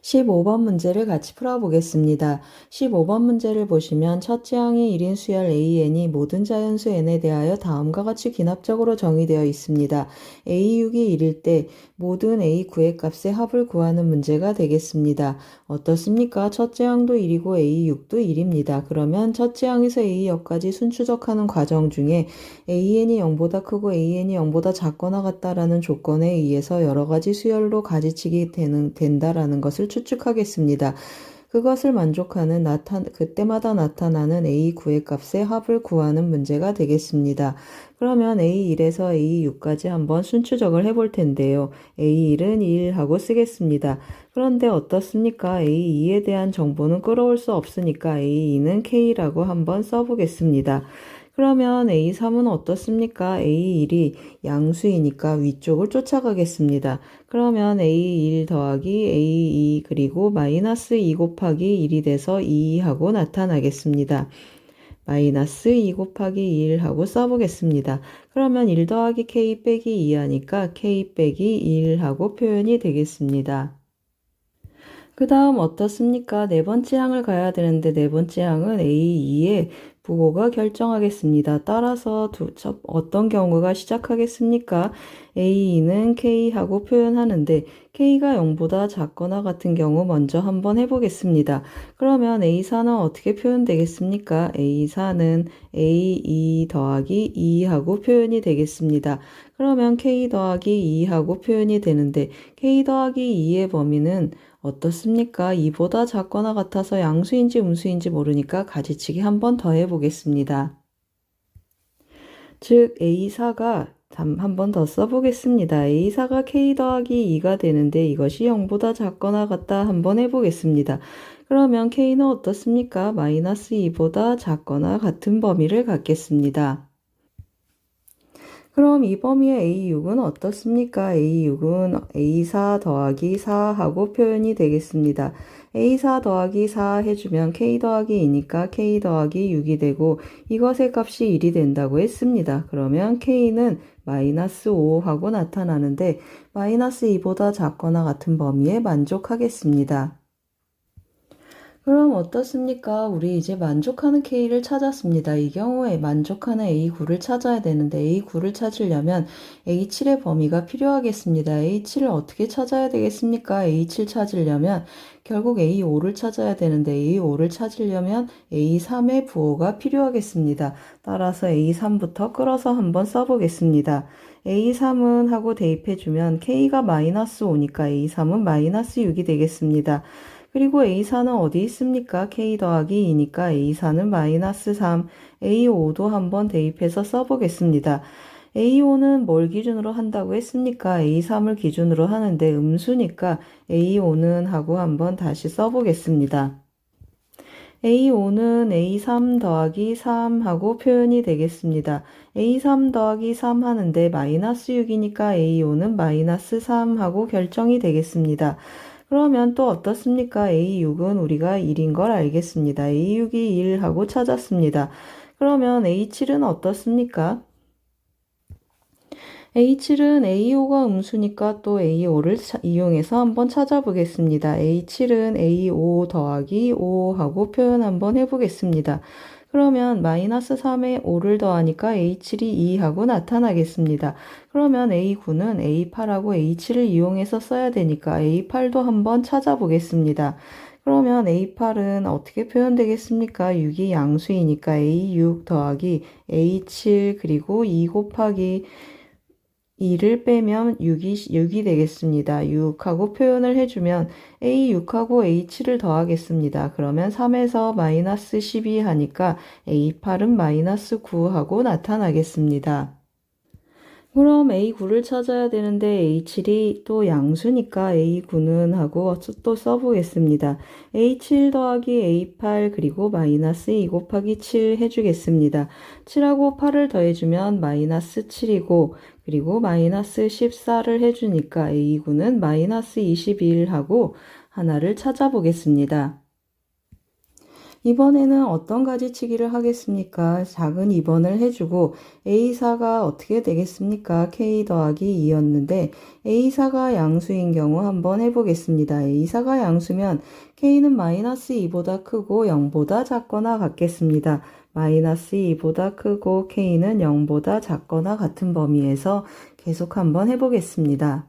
15번 문제를 같이 풀어보겠습니다. 15번 문제를 보시면 첫째 항의 1인 수열 AN이 모든 자연수 N에 대하여 다음과 같이 기납적으로 정의되어 있습니다. A6이 1일 때 모든 A9의 값의 합을 구하는 문제가 되겠습니다. 어떻습니까? 첫째 항도 1이고 A6도 1입니다. 그러면 첫째 항에서 A역까지 순추적하는 과정 중에 AN이 0보다 크고 AN이 0보다 작거나 같다라는 조건에 의해서 여러 가지 수열로 가지치기 된다라는 것을 추측하겠습니다. 그것을 만족하는 그때마다 나타나는 A9의 값의 합을 구하는 문제가 되겠습니다. 그러면 A1에서 A6까지 한번 순추적을 해볼 텐데요. A1은 1하고 쓰겠습니다. 그런데 어떻습니까? A2에 대한 정보는 끌어올 수 없으니까 A2는 K라고 한번 써보겠습니다. 그러면 A3은 어떻습니까? A1이 양수이니까 위쪽을 쫓아가겠습니다. 그러면 A1 더하기 A2 그리고 마이너스 2 곱하기 1이 돼서 2하고 나타나겠습니다. 마이너스 2 곱하기 1 하고 써보겠습니다. 그러면 1 더하기 K 빼기 2 하니까 K 빼기 1 하고 표현이 되겠습니다. 그 다음 어떻습니까? 네 번째 항을 가야 되는데 네 번째 항은 A2의 부호가 결정하겠습니다. 따라서 어떤 경우가 시작하겠습니까? A2는 K하고 표현하는데 K가 0보다 작거나 같은 경우 먼저 한번 해보겠습니다. 그러면 A4는 어떻게 표현되겠습니까? A4는 A2 더하기 2하고 표현이 되겠습니다. 그러면 K 더하기 2하고 표현이 되는데 K 더하기 2의 범위는 어떻습니까? 2보다 작거나 같아서 양수인지 음수인지 모르니까 가지치기 한 번 더 해보겠습니다. 즉 A4가 한 번 더 써보겠습니다. A4가 K 더하기 2가 되는데 이것이 0보다 작거나 같다 한번 해보겠습니다. 그러면 K는 어떻습니까? 마이너스 2보다 작거나 같은 범위를 갖겠습니다. 그럼 이 범위의 A6은 어떻습니까? A6은 A4 더하기 4하고 표현이 되겠습니다. A4 더하기 4 해주면 K 더하기 2니까 K 더하기 6이 되고 이것의 값이 1이 된다고 했습니다. 그러면 K는 마이너스 5하고 나타나는데 마이너스 2보다 작거나 같은 범위에 만족하겠습니다. 그럼 어떻습니까? 우리 이제 만족하는 K를 찾았습니다. 이 경우에 만족하는 A9를 찾아야 되는데 A9를 찾으려면 A7의 범위가 필요하겠습니다. A7을 어떻게 찾아야 되겠습니까? A7 찾으려면 결국 A5를 찾아야 되는데 A5를 찾으려면 A3의 부호가 필요하겠습니다. 따라서 A3부터 끌어서 한번 써보겠습니다. A3은 하고 대입해주면 K가 마이너스 5니까 A3은 마이너스 6이 되겠습니다. 그리고 A4는 어디 있습니까? K 더하기 2니까 A4는 마이너스 3, A5도 한번 대입해서 써보겠습니다. A5는 뭘 기준으로 한다고 했습니까? A3을 기준으로 하는데 음수니까 A5는 하고 한번 다시 써보겠습니다. A5는 A3 더하기 3 하고 표현이 되겠습니다. A3 더하기 3 하는데 마이너스 6이니까 A5는 마이너스 3 하고 결정이 되겠습니다. 그러면 또 어떻습니까? A6은 우리가 1인 걸 알겠습니다. A6이 1하고 찾았습니다. 그러면 A7은 어떻습니까? A7은 A5가 음수니까 또 A5를 이용해서 한번 찾아보겠습니다. A7은 A5 더하기 5 하고 표현 한번 해보겠습니다. 그러면 마이너스 3에 5를 더하니까 A7이 2 하고 나타나겠습니다. 그러면 A9는 A8하고 A7을 이용해서 써야 되니까 A8도 한번 찾아보겠습니다. 그러면 A8은 어떻게 표현되겠습니까? 6이 양수이니까 A6 더하기 A7 그리고 2 곱하기 2를 빼면 6이 되겠습니다. 6하고 표현을 해주면 A6하고 A7을 더하겠습니다. 그러면 3에서 마이너스 12 하니까 A8은 마이너스 9하고 나타나겠습니다. 그럼 A9를 찾아야 되는데 A7이 또 양수니까 A9는 하고 또 써보겠습니다. A7 더하기 A8 그리고 마이너스 2 곱하기 7 해주겠습니다. 7하고 8을 더해주면 마이너스 7이고 그리고 마이너스 14를 해주니까 A9는 마이너스 21하고 하나를 찾아보겠습니다. 이번에는 어떤 가지치기를 하겠습니까? 작은 2번을 해주고 A4가 어떻게 되겠습니까? K 더하기 2였는데 A4가 양수인 경우 한번 해보겠습니다. A4가 양수면 K는 마이너스 2보다 크고 0보다 작거나 같겠습니다. 마이너스 2보다 크고 K는 0보다 작거나 같은 범위에서 계속 한번 해보겠습니다.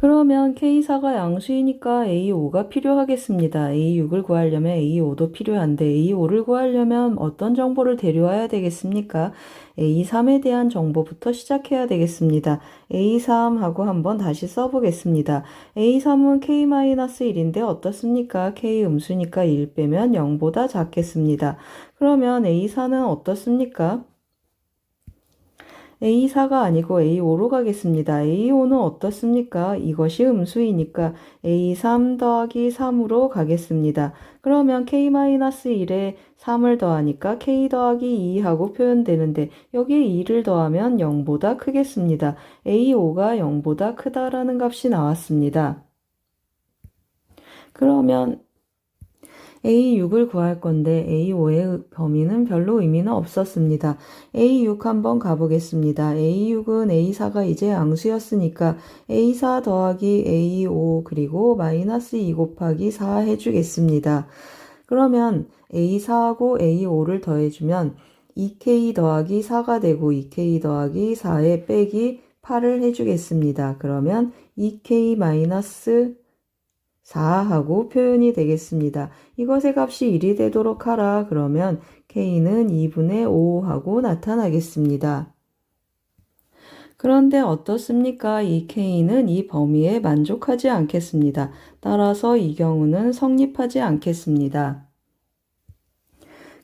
그러면 K4가 양수이니까 A5가 필요하겠습니다. A6을 구하려면 A5도 필요한데 A5를 구하려면 어떤 정보를 데려와야 되겠습니까? A3에 대한 정보부터 시작해야 되겠습니다. A3하고 한번 다시 써보겠습니다. A3은 K-1인데 어떻습니까? K 음수니까 1 빼면 0보다 작겠습니다. 그러면 A4는 어떻습니까? A4가 아니고 A5로 가겠습니다. A5는 어떻습니까? 이것이 음수이니까 A3 더하기 3으로 가겠습니다. 그러면 K-1에 3을 더하니까 K 더하기 2하고 표현되는데 여기에 2를 더하면 0보다 크겠습니다. A5가 0보다 크다라는 값이 나왔습니다. 그러면 A6을 구할 건데 A5의 범위는 별로 의미는 없었습니다. A6 한번 가보겠습니다. A6은 A4가 이제 양수였으니까 A4 더하기 A5 그리고 마이너스 2 곱하기 4 해주겠습니다. 그러면 A4하고 A5를 더해주면 2K 더하기 4가 되고 2K 더하기 4에 빼기 8을 해주겠습니다. 그러면 2K 마이너스 4하고 표현이 되겠습니다. 이것의 값이 1이 되도록 하라. 그러면 K는 2분의 5하고 나타나겠습니다. 그런데 어떻습니까? 이 K는 이 범위에 만족하지 않겠습니다. 따라서 이 경우는 성립하지 않겠습니다.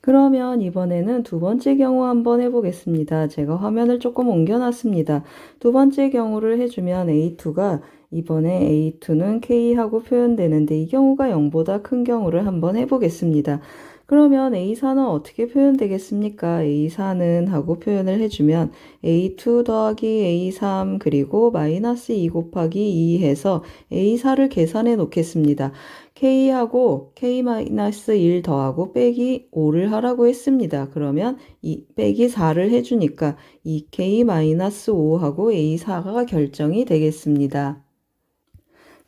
그러면 이번에는 두 번째 경우 한번 해보겠습니다. 제가 화면을 조금 옮겨놨습니다. 두 번째 경우를 해주면 A2가 이번에 A2는 K하고 표현되는데 이 경우가 0보다 큰 경우를 한번 해보겠습니다. 그러면 A4는 어떻게 표현되겠습니까? A4는 하고 표현을 해주면 A2 더하기 A3 그리고 마이너스 2 곱하기 2 해서 A4를 계산해 놓겠습니다. K하고 K-1 더하고 빼기 5를 하라고 했습니다. 그러면 이 빼기 4를 해주니까 2K-5하고 A4가 결정이 되겠습니다.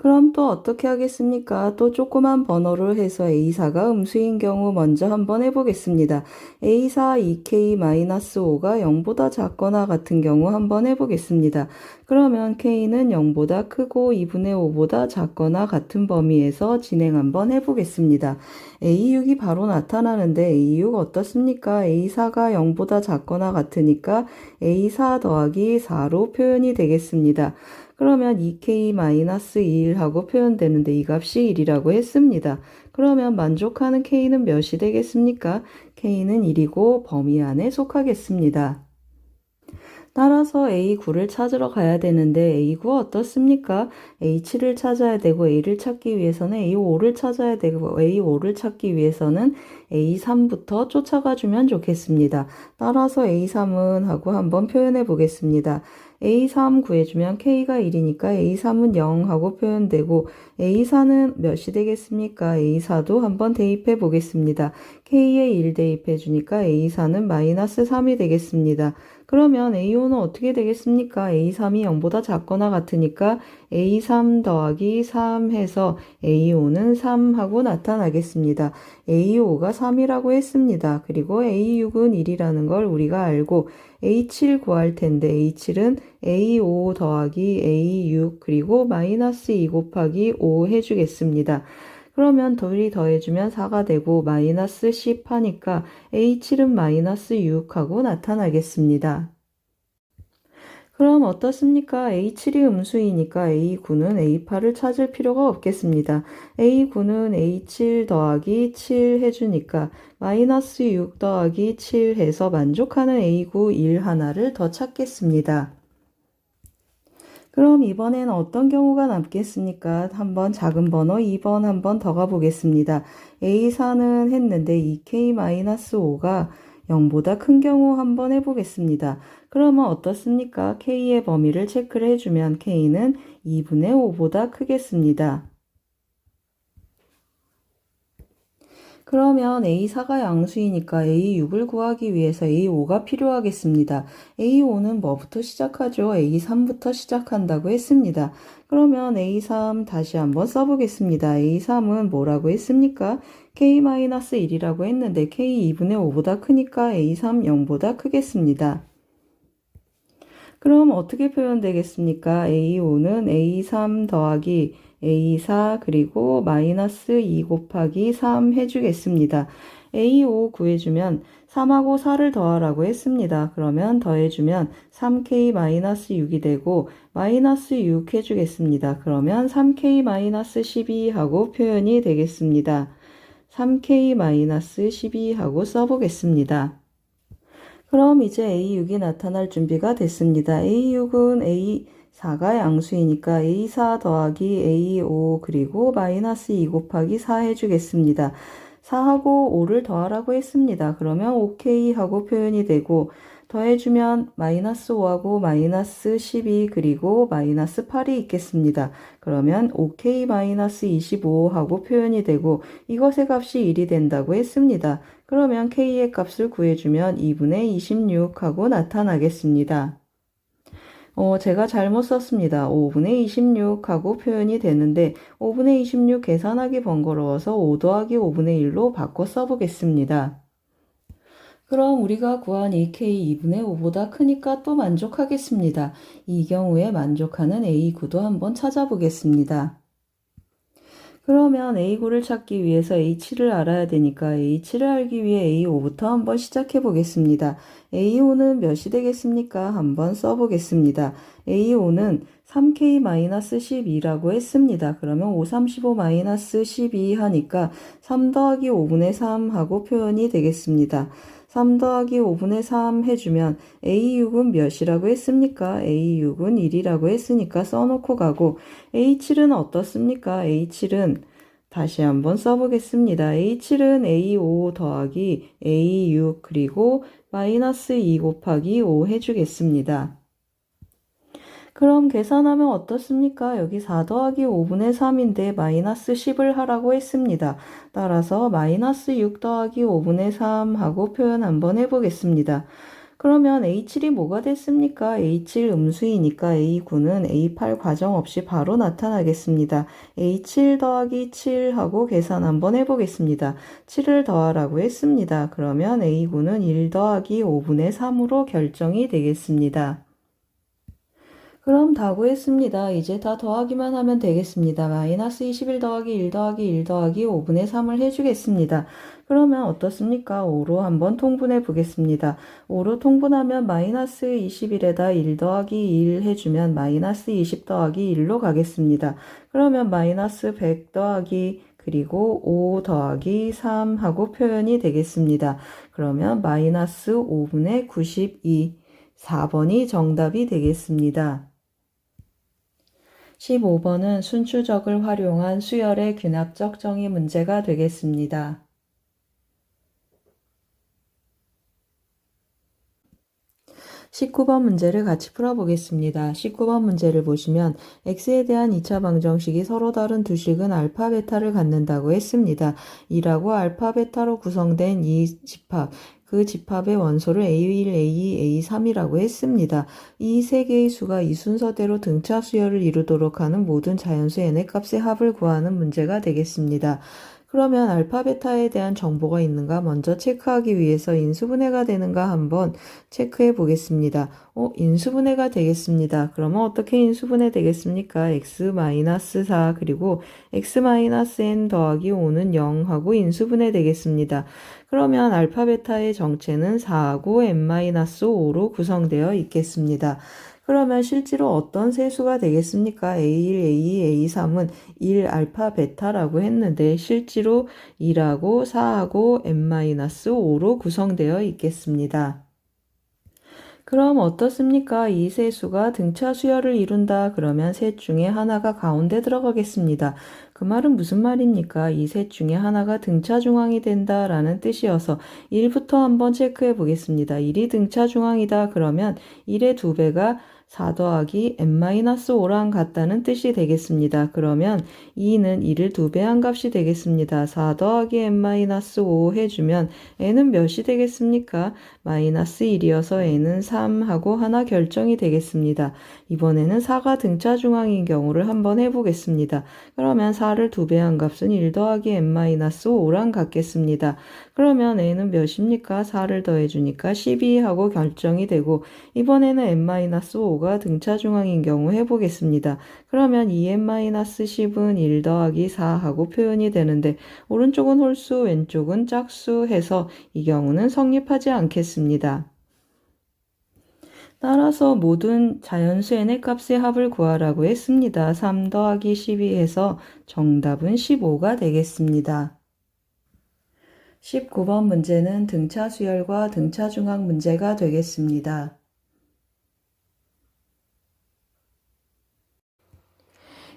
그럼 또 어떻게 하겠습니까? 또 조그만 번호를 해서 A4가 음수인 경우 먼저 한번 해보겠습니다. A4 2K-5가 0보다 작거나 같은 경우 한번 해보겠습니다. 그러면 K는 0보다 크고 2분의 5보다 작거나 같은 범위에서 진행 한번 해보겠습니다. A6이 바로 나타나는데 A6 어떻습니까? A4가 0보다 작거나 같으니까 A4 더하기 4로 표현이 되겠습니다. 그러면 2K-1하고 표현되는데 이 값이 1이라고 했습니다. 그러면 만족하는 K는 몇이 되겠습니까? K는 1이고 범위 안에 속하겠습니다. 따라서 A9를 찾으러 가야 되는데 A9 어떻습니까? A7을 찾아야 되고 A를 찾기 위해서는 A5를 찾아야 되고 A5를 찾기 위해서는 A3부터 쫓아가 주면 좋겠습니다. 따라서 A3은 하고 한번 표현해 보겠습니다. A3 구해주면 K가 1이니까 A3은 0 하고 표현되고 A4는 몇이 되겠습니까? A4도 한번 대입해 보겠습니다. K에 1 대입해 주니까 A4는 마이너스 3이 되겠습니다. 그러면 A5는 어떻게 되겠습니까? A3이 0보다 작거나 같으니까 A3 더하기 3 해서 A5는 3하고 나타나겠습니다. A5가 3이라고 했습니다. 그리고 A6은 1이라는 걸 우리가 알고 A7 구할 텐데 A7은 A5 더하기 A6 그리고 마이너스 2 곱하기 5 해주겠습니다. 그러면 둘이 더해주면 4가 되고 마이너스 10 하니까 A7은 마이너스 6하고 나타나겠습니다. 그럼 어떻습니까? A7이 음수이니까 A9는 A8을 찾을 필요가 없겠습니다. A9는 A7 더하기 7 해주니까 마이너스 6 더하기 7 해서 만족하는 A9 1 하나를 더 찾겠습니다. 그럼 이번엔 어떤 경우가 남겠습니까? 한번 작은 번호 2번 한번 더 가보겠습니다. A4는 했는데 2K-5가 0보다 큰 경우 한번 해보겠습니다. 그러면 어떻습니까? K의 범위를 체크를 해주면 K는 2분의 5보다 크겠습니다. 그러면 A4가 양수이니까 A6을 구하기 위해서 A5가 필요하겠습니다. A5는 뭐부터 시작하죠? A3부터 시작한다고 했습니다. 그러면 A3 다시 한번 써보겠습니다. A3은 뭐라고 했습니까? K-1이라고 했는데 K 2분의 5보다 크니까 A3 0보다 크겠습니다. 그럼 어떻게 표현되겠습니까? A5는 A3 더하기 A4 그리고 마이너스 2 곱하기 3 해주겠습니다. A5 구해주면 3하고 4를 더하라고 했습니다. 그러면 더해주면 3K-6이 되고 마이너스 6 해주겠습니다. 그러면 3K-12 하고 표현이 되겠습니다. 3K-12 하고 써보겠습니다. 그럼 이제 A6이 나타날 준비가 됐습니다. A6은 A4가 양수이니까 A4 더하기 A5 그리고 마이너스 2 곱하기 4 해주겠습니다. 4하고 5를 더하라고 했습니다. 그러면 OK 하고 표현이 되고 더해주면 마이너스 5하고 마이너스 12 그리고 마이너스 8이 있겠습니다. 그러면 OK 마이너스 25 하고 표현이 되고 이것의 값이 1이 된다고 했습니다. 그러면 K의 값을 구해주면 2분의 26 하고 나타나겠습니다. 제가 잘못 썼습니다. 5분의 26 하고 표현이 되는데 5분의 26 계산하기 번거로워서 5 더하기 5분의 1로 바꿔 써보겠습니다. 그럼 우리가 구한 2K 2분의 5보다 크니까 또 만족하겠습니다. 이 경우에 만족하는 A9도 한번 찾아보겠습니다. 그러면 A9를 찾기 위해서 A7을 알아야 되니까 A7을 알기 위해 A5부터 한번 시작해 보겠습니다. A5는 몇이 되겠습니까? 한번 써보겠습니다. A5는 3K-12라고 했습니다. 그러면 5, 35-12 하니까 3 더하기 5분의 3 하고 표현이 되겠습니다. 3 더하기 5분의 3 해주면 A6은 몇이라고 했습니까? A6은 1이라고 했으니까 써놓고 가고 A7은 어떻습니까? A7은 다시 한번 써보겠습니다. A7은 A5 더하기 A6 그리고 마이너스 2 곱하기 5 해주겠습니다. 그럼 계산하면 어떻습니까? 여기 4 더하기 5분의 3인데 마이너스 10을 하라고 했습니다. 따라서 마이너스 6 더하기 5분의 3 하고 표현 한번 해보겠습니다. 그러면 A7이 뭐가 됐습니까? A7 음수이니까 A9는 A8 과정 없이 바로 나타나겠습니다. A7 더하기 7 하고 계산 한번 해보겠습니다. 7을 더하라고 했습니다. 그러면 A9는 1 더하기 5분의 3으로 결정이 되겠습니다. 그럼 다 구했습니다. 이제 다 더하기만 하면 되겠습니다. 마이너스 21 더하기 1 더하기 1 더하기 5분의 3을 해주겠습니다. 그러면 어떻습니까? 5로 한번 통분해 보겠습니다. 5로 통분하면 마이너스 21에다 1 더하기 1 해주면 마이너스 20 더하기 1로 가겠습니다. 그러면 마이너스 100 더하기 그리고 5 더하기 3 하고 표현이 되겠습니다. 그러면 마이너스 5분의 92, 4번이 정답이 되겠습니다. 15번은 순추적을 활용한 수열의 귀납적 정의 문제가 되겠습니다. 19번 문제를 같이 풀어보겠습니다. 19번 문제를 보시면 x에 대한 2차 방정식이 서로 다른 두 식은 알파, 베타를 갖는다고 했습니다. 2라고 알파, 베타로 구성된 이 집합, 그 집합의 원소를 A1, A2, A3이라고 했습니다. 이 세 개의 수가 이 순서대로 등차 수열을 이루도록 하는 모든 자연수 n의 값의 합을 구하는 문제가 되겠습니다. 그러면 알파, 베타에 대한 정보가 있는가 먼저 체크하기 위해서 인수분해가 되는가 한번 체크해 보겠습니다. 인수분해가 되겠습니다. 그러면 어떻게 인수분해 되겠습니까? x-4 그리고 x-n 더하기 5는 0하고 인수분해 되겠습니다. 그러면 알파, 베타의 정체는 4하고 n-5로 구성되어 있겠습니다. 그러면 실제로 어떤 세수가 되겠습니까? A1, A2, A3은 1 알파 베타라고 했는데 실제로 2하고 4하고 n-5로 구성되어 있겠습니다. 그럼 어떻습니까? 이 세수가 등차 수열을 이룬다. 그러면 셋 중에 하나가 가운데 들어가겠습니다. 그 말은 무슨 말입니까? 이 셋 중에 하나가 등차 중앙이 된다 라는 뜻이어서 1부터 한번 체크해 보겠습니다. 1이 등차 중앙이다. 그러면 1의 2배가 4 더하기 n-5랑 같다는 뜻이 되겠습니다. 그러면 2는 2를 2배한 값이 되겠습니다. 4 더하기 n-5 해주면 n은 몇이 되겠습니까? 마이너스 1이어서 n은 3 하고 하나 결정이 되겠습니다. 이번에는 4가 등차 중앙인 경우를 한번 해보겠습니다. 그러면 4를 2배한 값은 1 더하기 n-5랑 같겠습니다. 그러면 n은 몇입니까? 4를 더해주니까 12 하고 결정이 되고 이번에는 n-5가 등차 중앙인 경우 해보겠습니다. 그러면 2n-10은 1 더하기 4 하고 표현이 되는데 오른쪽은 홀수 왼쪽은 짝수 해서 이 경우는 성립하지 않겠습니다. 따라서 모든 자연수 n의 값의 합을 구하라고 했습니다. 3 더하기 12 해서 정답은 15가 되겠습니다. 19번 문제는 등차 수열과 등차 중앙 문제가 되겠습니다.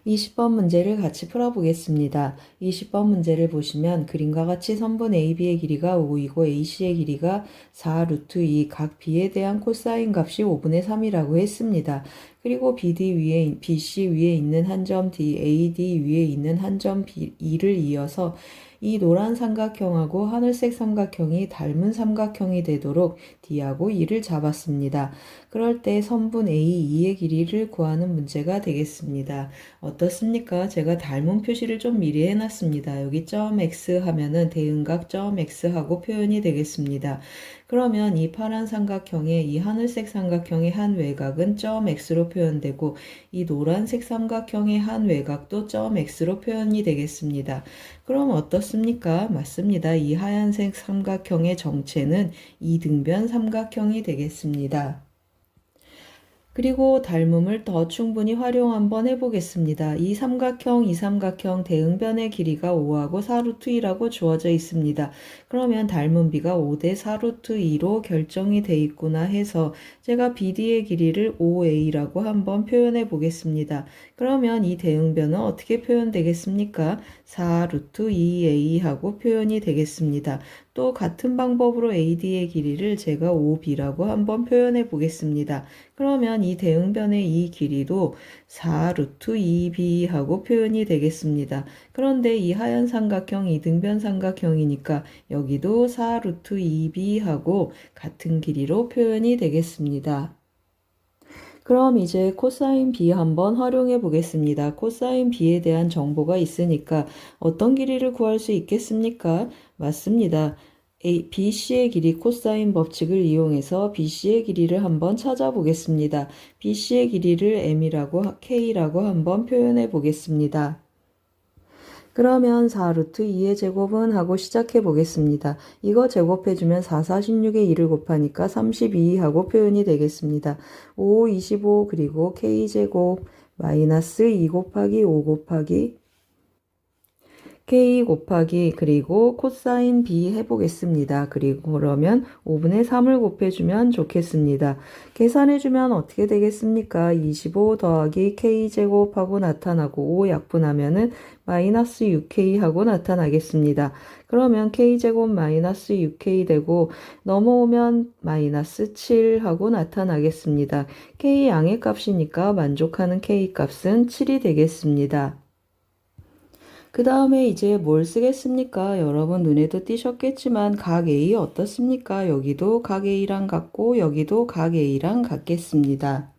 20번 문제를 같이 풀어보겠습니다. 20번 문제를 보시면 그림과 같이 선분 AB의 길이가 5이고 AC의 길이가 4 루트 2, 각 B에 대한 코사인 값이 5분의 3이라고 했습니다. 그리고 BC 위에 있는 한 점 D, AD 위에 있는 한 점 E를 이어서 이 노란 삼각형하고 하늘색 삼각형이 닮은 삼각형이 되도록 D하고 E를 잡았습니다. 그럴 때 선분 A2의 길이를 구하는 문제가 되겠습니다. 어떻습니까? 제가 닮은 표시를 좀 미리 해놨습니다. 여기 점 X 하면은 대응각 점 X하고 표현이 되겠습니다. 그러면 이 파란 삼각형의 이 하늘색 삼각형의 한 외곽은 점 X로 표현되고 이 노란색 삼각형의 한 외곽도 점 X로 표현이 되겠습니다. 그럼 어떻습니까? 맞습니다. 이 하얀색 삼각형의 정체는 이등변 삼각형이 되겠습니다. 그리고 닮음을 더 충분히 활용 한번 해보겠습니다. 이 삼각형 대응변의 길이가 5하고 4루트 2라고 주어져 있습니다. 그러면 닮은 비가 5대 4루트 2로 결정이 돼 있구나 해서 제가 BD의 길이를 5A라고 한번 표현해 보겠습니다. 그러면 이 대응변은 어떻게 표현되겠습니까? 4루트 2A 하고 표현이 되겠습니다. 또 같은 방법으로 AD의 길이를 제가 5B라고 한번 표현해 보겠습니다. 그러면 이 대응변의 이 길이도 4루트 2B 하고 표현이 되겠습니다. 그런데 이 하얀 삼각형 이등변 삼각형이니까 여기도 4루트 2B 하고 같은 길이로 표현이 되겠습니다. 그럼 이제 코사인 B 한번 활용해 보겠습니다. 코사인 B에 대한 정보가 있으니까 어떤 길이를 구할 수 있겠습니까? 맞습니다. BC의 길이 코사인 법칙을 이용해서 BC의 길이를 한번 찾아보겠습니다. BC의 길이를 K라고 한번 표현해 보겠습니다. 그러면 4루트 2의 제곱은 하고 시작해 보겠습니다. 이거 제곱해주면 4, 46에 2를 곱하니까 32 하고 표현이 되겠습니다. 5, 25 그리고 K제곱 마이너스 2 곱하기 5 곱하기 K 곱하기 그리고 코사인 B 해보겠습니다. 그리고 그러면 5분의 3을 곱해주면 좋겠습니다. 계산해주면 어떻게 되겠습니까? 25 더하기 K제곱하고 나타나고 5 약분하면은 마이너스 6K 하고 나타나겠습니다. 그러면 K제곱 마이너스 6K 되고 넘어오면 마이너스 7 하고 나타나겠습니다. K 양의 값이니까 만족하는 K 값은 7이 되겠습니다. 그 다음에 이제 뭘 쓰겠습니까? 여러분 눈에도 띄셨겠지만 각 A 어떻습니까? 여기도 각 A랑 같고 여기도 각 A랑 같겠습니다.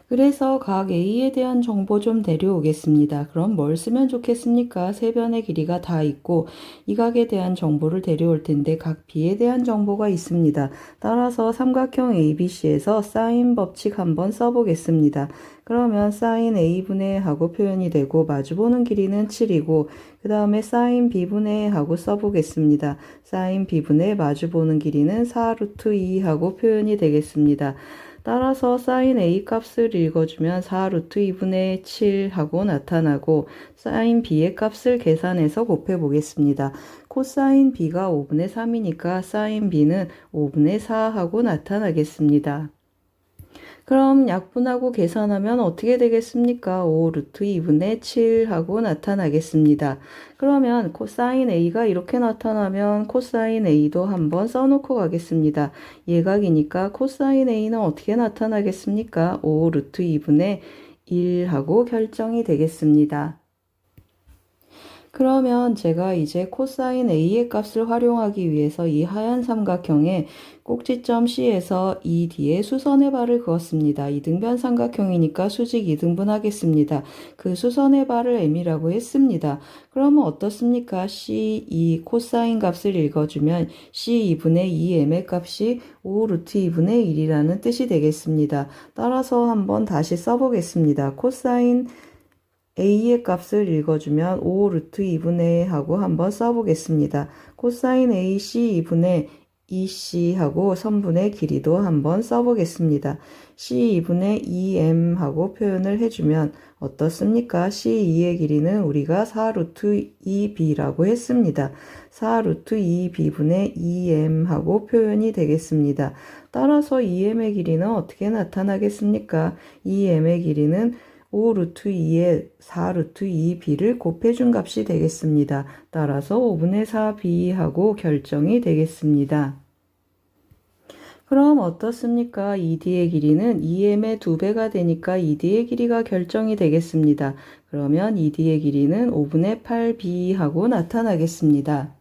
그래서 각 A에 대한 정보 좀 데려오겠습니다. 그럼 뭘 쓰면 좋겠습니까? 세 변의 길이가 다 있고 이 각에 대한 정보를 데려올 텐데 각 B에 대한 정보가 있습니다. 따라서 삼각형 ABC에서 사인 법칙 한번 써보겠습니다. 그러면 사인 A분의 하고 표현이 되고 마주보는 길이는 7이고 그 다음에 사인 B분의 하고 써보겠습니다. 사인 B분의 마주보는 길이는 4루트 2 하고 표현이 되겠습니다. 따라서 사인 A 값을 읽어주면 4루트 2분의 7 하고 나타나고 사인 B의 값을 계산해서 곱해 보겠습니다. 코사인 B가 5분의 3이니까 사인 B는 5분의 4 하고 나타나겠습니다. 그럼 약분하고 계산하면 어떻게 되겠습니까? 5 루트 2분의 7 하고 나타나겠습니다. 그러면 코사인 A가 이렇게 나타나면 코사인 A도 한번 써놓고 가겠습니다. 예각이니까 코사인 A는 어떻게 나타나겠습니까? 5 루트 2분의 1 하고 결정이 되겠습니다. 그러면 제가 이제 코사인 A의 값을 활용하기 위해서 이 하얀 삼각형에 꼭지점 C에서 이 뒤에 수선의 bar을 그었습니다. 이등변 삼각형이니까 수직 이등분 하겠습니다. 그 수선의 bar을 M이라고 했습니다. 그러면 어떻습니까? C2 코사인 값을 읽어주면 C2분의 2M의 값이 5 루트 2분의 1이라는 뜻이 되겠습니다. 따라서 한번 다시 써보겠습니다. 코사인 A의 값을 읽어주면 5 루트 2분의 하고 한번 써보겠습니다. 코사인 AC 2분의 2C 하고 선분의 길이도 한번 써보겠습니다. C 2분의 2M 하고 표현을 해주면 어떻습니까? C2의 길이는 우리가 4 루트 2B라고 했습니다. 4 루트 2B분의 2M 하고 표현이 되겠습니다. 따라서 2M의 길이는 어떻게 나타나겠습니까? 2M의 길이는 5 루트 2에 4 루트 2b를 곱해준 값이 되겠습니다. 따라서 5분의 4b 하고 결정이 되겠습니다. 그럼 어떻습니까? 2d의 길이는 2m의 2배가 되니까 2d의 길이가 결정이 되겠습니다. 그러면 2d의 길이는 5분의 8b 하고 나타나겠습니다.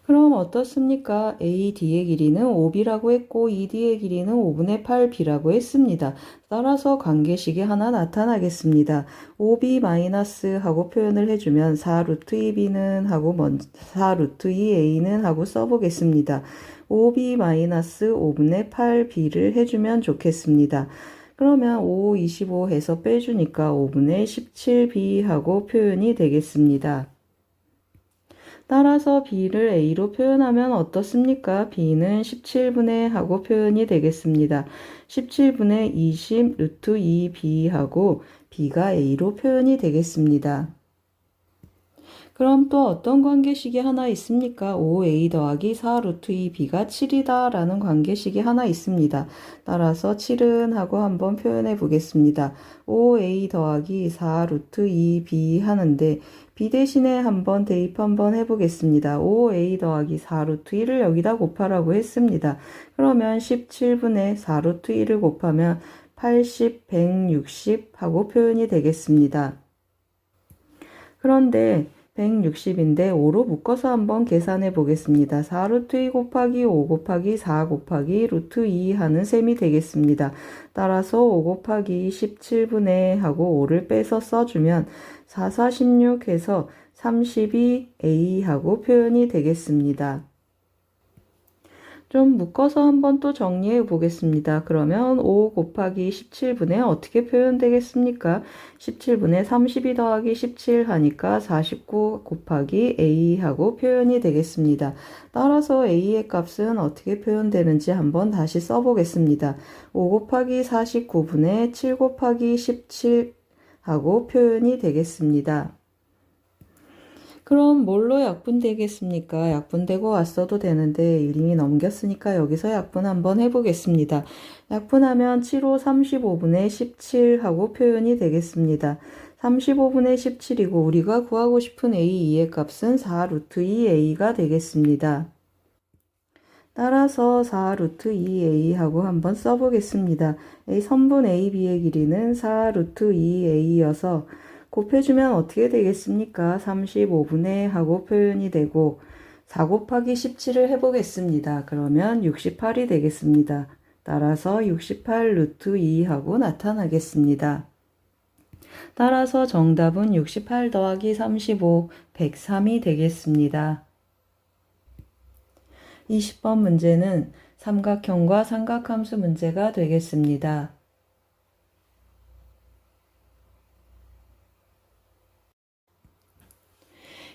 그럼 어떻습니까? AD의 길이는 5B라고 했고 ED의 길이는 5분의 8B라고 했습니다. 따라서 관계식이 하나 나타나겠습니다. 5B 마이너스 하고 표현을 해주면 4 루트 2B는 하고 4 루트 2A는 하고 써보겠습니다. 5B 마이너스 5분의 8B를 해주면 좋겠습니다. 그러면 5, 25 해서 빼주니까 5분의 17B 하고 표현이 되겠습니다. 따라서 b를 a로 표현하면 어떻습니까? b는 17분의 하고 표현이 되겠습니다. 17분의 20 루트 2b 하고 b가 a로 표현이 되겠습니다. 그럼 또 어떤 관계식이 하나 있습니까? 5a 더하기 4 루트 2b가 7이다 라는 관계식이 하나 있습니다. 따라서 7은 하고 한번 표현해 보겠습니다. 5a 더하기 4 루트 2b 하는데 b 대신에 한번 대입 한번 해보겠습니다. 5a 더하기 4 루트 1을 여기다 곱하라고 했습니다. 그러면 17분의 4 루트 1을 곱하면 80, 160 하고 표현이 되겠습니다. 그런데 160인데 5로 묶어서 한번 계산해 보겠습니다. 4 루트 2 곱하기 5 곱하기 4 곱하기 루트 2 하는 셈이 되겠습니다. 따라서 5 곱하기 17분의 하고 5를 빼서 써주면 4, 4, 16 해서 32A 하고 표현이 되겠습니다. 좀 묶어서 한번 또 정리해 보겠습니다. 그러면 5 곱하기 17분의 어떻게 표현되겠습니까? 17분의 32 더하기 17 하니까 49 곱하기 A 하고 표현이 되겠습니다. 따라서 A의 값은 어떻게 표현되는지 한번 다시 써보겠습니다. 5 곱하기 49분의 7 곱하기 17 하고 표현이 되겠습니다. 그럼 뭘로 약분되겠습니까? 약분되고 왔어도 되는데 이미 넘겼으니까 여기서 약분 한번 해보겠습니다. 약분하면 7호 35분의 17 하고 표현이 되겠습니다. 35분의 17이고 우리가 구하고 싶은 A2의 값은 4 루트 2A가 되겠습니다. 따라서 4 루트 2A 하고 한번 써보겠습니다. 선분 AB의 길이는 4 루트 2A여서 곱해주면 어떻게 되겠습니까? 35분의 하고 표현이 되고 4 곱하기 17을 해보겠습니다. 그러면 68이 되겠습니다. 따라서 68 루트 2 하고 나타나겠습니다. 따라서 정답은 68 더하기 35, 103이 되겠습니다. 20번 문제는 삼각형과 삼각함수 문제가 되겠습니다.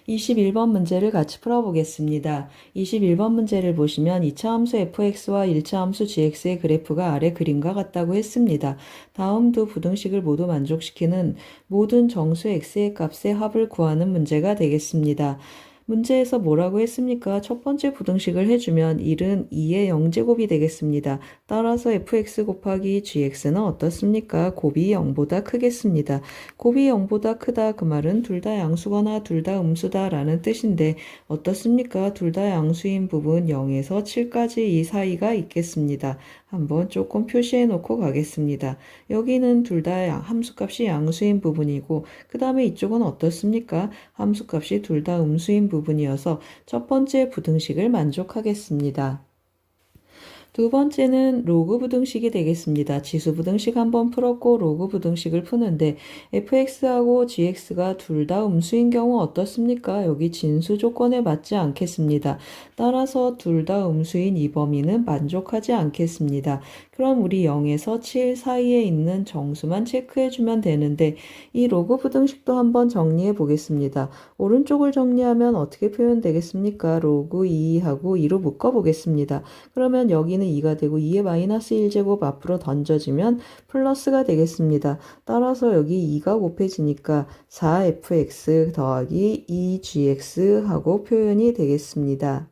21번 문제를 같이 풀어보겠습니다. 21번 문제를 보시면 2차 함수 fx와 1차 함수 gx의 그래프가 아래 그림과 같다고 했습니다. 다음 두 부등식을 모두 만족시키는 모든 정수 x의 값의 합을 구하는 문제가 되겠습니다. 문제에서 뭐라고 했습니까? 첫 번째 부등식을 해주면 1은 2의 0제곱이 되겠습니다. 따라서 fx 곱하기 gx는 어떻습니까? 곱이 0보다 크겠습니다. 곱이 0보다 크다 그 말은 둘 다 양수거나 둘 다 음수다 라는 뜻인데 어떻습니까? 둘 다 양수인 부분 0에서 7까지 이 사이가 있겠습니다. 한번 조금 표시해 놓고 가겠습니다. 여기는 둘 다 함수값이 양수인 부분이고 그 다음에 이쪽은 어떻습니까? 함수값이 둘 다 음수인 부분이어서 첫 번째 부등식을 만족하겠습니다. 두 번째는 로그 부등식이 되겠습니다. 지수 부등식 한번 풀었고 로그 부등식을 푸는데 fx하고 gx가 둘 다 음수인 경우 어떻습니까? 여기 진수 조건에 맞지 않겠습니다. 따라서 둘 다 음수인 이 범위는 만족하지 않겠습니다. 그럼 우리 0에서 7 사이에 있는 정수만 체크해주면 되는데 이 로그 부등식도 한번 정리해 보겠습니다. 오른쪽을 정리하면 어떻게 표현되겠습니까? 로그 2하고 2로 묶어보겠습니다. 그러면 여기는 2가 되고 2의 마이너스 1제곱 앞으로 던져지면 플러스가 되겠습니다. 따라서 여기 2가 곱해지니까 4fx 더하기 2gx 하고 표현이 되겠습니다.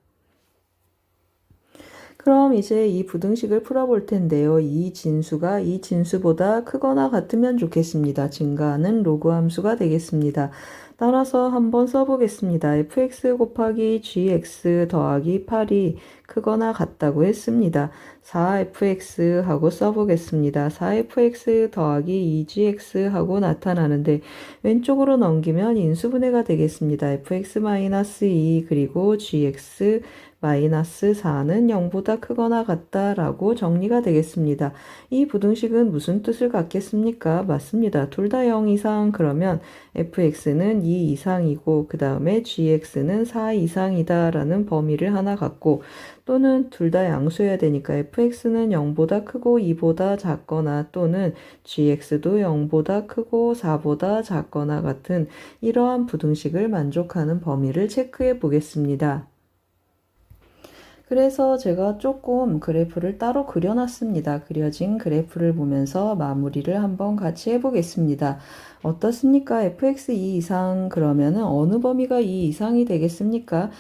그럼 이제 이 부등식을 풀어볼 텐데요. 이 진수가 이 진수보다 크거나 같으면 좋겠습니다. 증가하는 로그 함수가 되겠습니다. 따라서 한번 써보겠습니다. fx 곱하기 gx 더하기 8이 크거나 같다고 했습니다. 4fx 하고 써보겠습니다. 4fx 더하기 2gx 하고 나타나는데 왼쪽으로 넘기면 인수분해가 되겠습니다. fx-2 그리고 gx 마이너스 4는 0보다 크거나 같다라고 정리가 되겠습니다. 이 부등식은 무슨 뜻을 갖겠습니까? 맞습니다. 둘 다 0 이상 그러면 fx는 2 이상이고 그 다음에 gx는 4 이상이다 라는 범위를 하나 갖고 또는 둘 다 양수여야 되니까 fx는 0보다 크고 2보다 작거나 또는 gx도 0보다 크고 4보다 작거나 같은 이러한 부등식을 만족하는 범위를 체크해 보겠습니다. 그래서 제가 조금 그래프를 따로 그려놨습니다. 그려진 그래프를 보면서 마무리를 한번 같이 해보겠습니다. 어떻습니까? fx 2 이상 그러면은 어느 범위가 2 이상이 되겠습니까?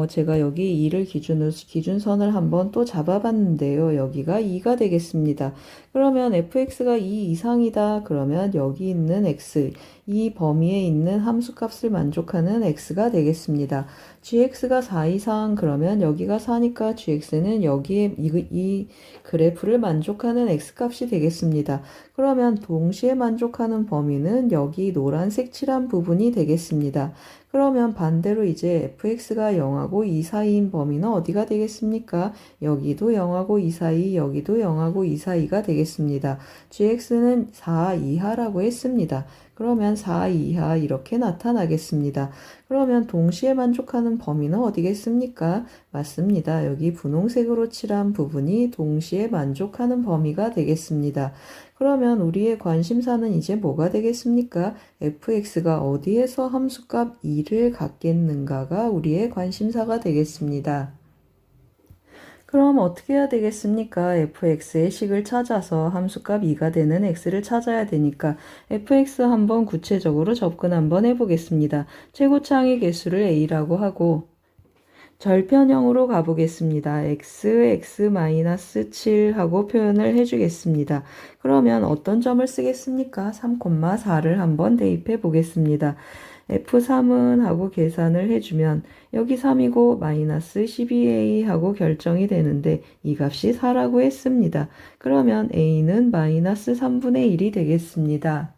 제가 여기 2를 기준선을 한번 또 잡아봤는데요. 여기가 2가 되겠습니다. 그러면 fx가 2 이상이다. 그러면 여기 있는 x, 이 범위에 있는 함수값을 만족하는 x가 되겠습니다. gx가 4 이상 그러면 여기가 4니까 gx는 여기에 이 그래프를 만족하는 x값이 되겠습니다. 그러면 동시에 만족하는 범위는 여기 노란색 칠한 부분이 되겠습니다. 그러면 반대로 이제 fx가 0하고 2 사이인 범위는 어디가 되겠습니까? 여기도 0하고 2 사이, 여기도 0하고 2 사이가 되겠습니다. gx는 4 이하라고 했습니다. 그러면 4 이하 이렇게 나타나겠습니다. 그러면 동시에 만족하는 범위는 어디겠습니까? 맞습니다. 여기 분홍색으로 칠한 부분이 동시에 만족하는 범위가 되겠습니다. 그러면 우리의 관심사는 이제 뭐가 되겠습니까? fx가 어디에서 함수값 2를 갖겠는가가 우리의 관심사가 되겠습니다. 그럼 어떻게 해야 되겠습니까? fx의 식을 찾아서 함수값 2가 되는 x를 찾아야 되니까 fx 한번 구체적으로 접근 한번 해보겠습니다. 최고차항의 개수를 a라고 하고 절편형으로 가보겠습니다. x 하고 표현을 해주겠습니다. 그러면 어떤 점을 쓰겠습니까? 3,4를 한번 대입해 보겠습니다. F3은 하고 계산을 해주면 여기 3이고 마이너스 12a 하고 결정이 되는데 이 값이 4라고 했습니다. 그러면 a는 마이너스 3분의 1이 되겠습니다.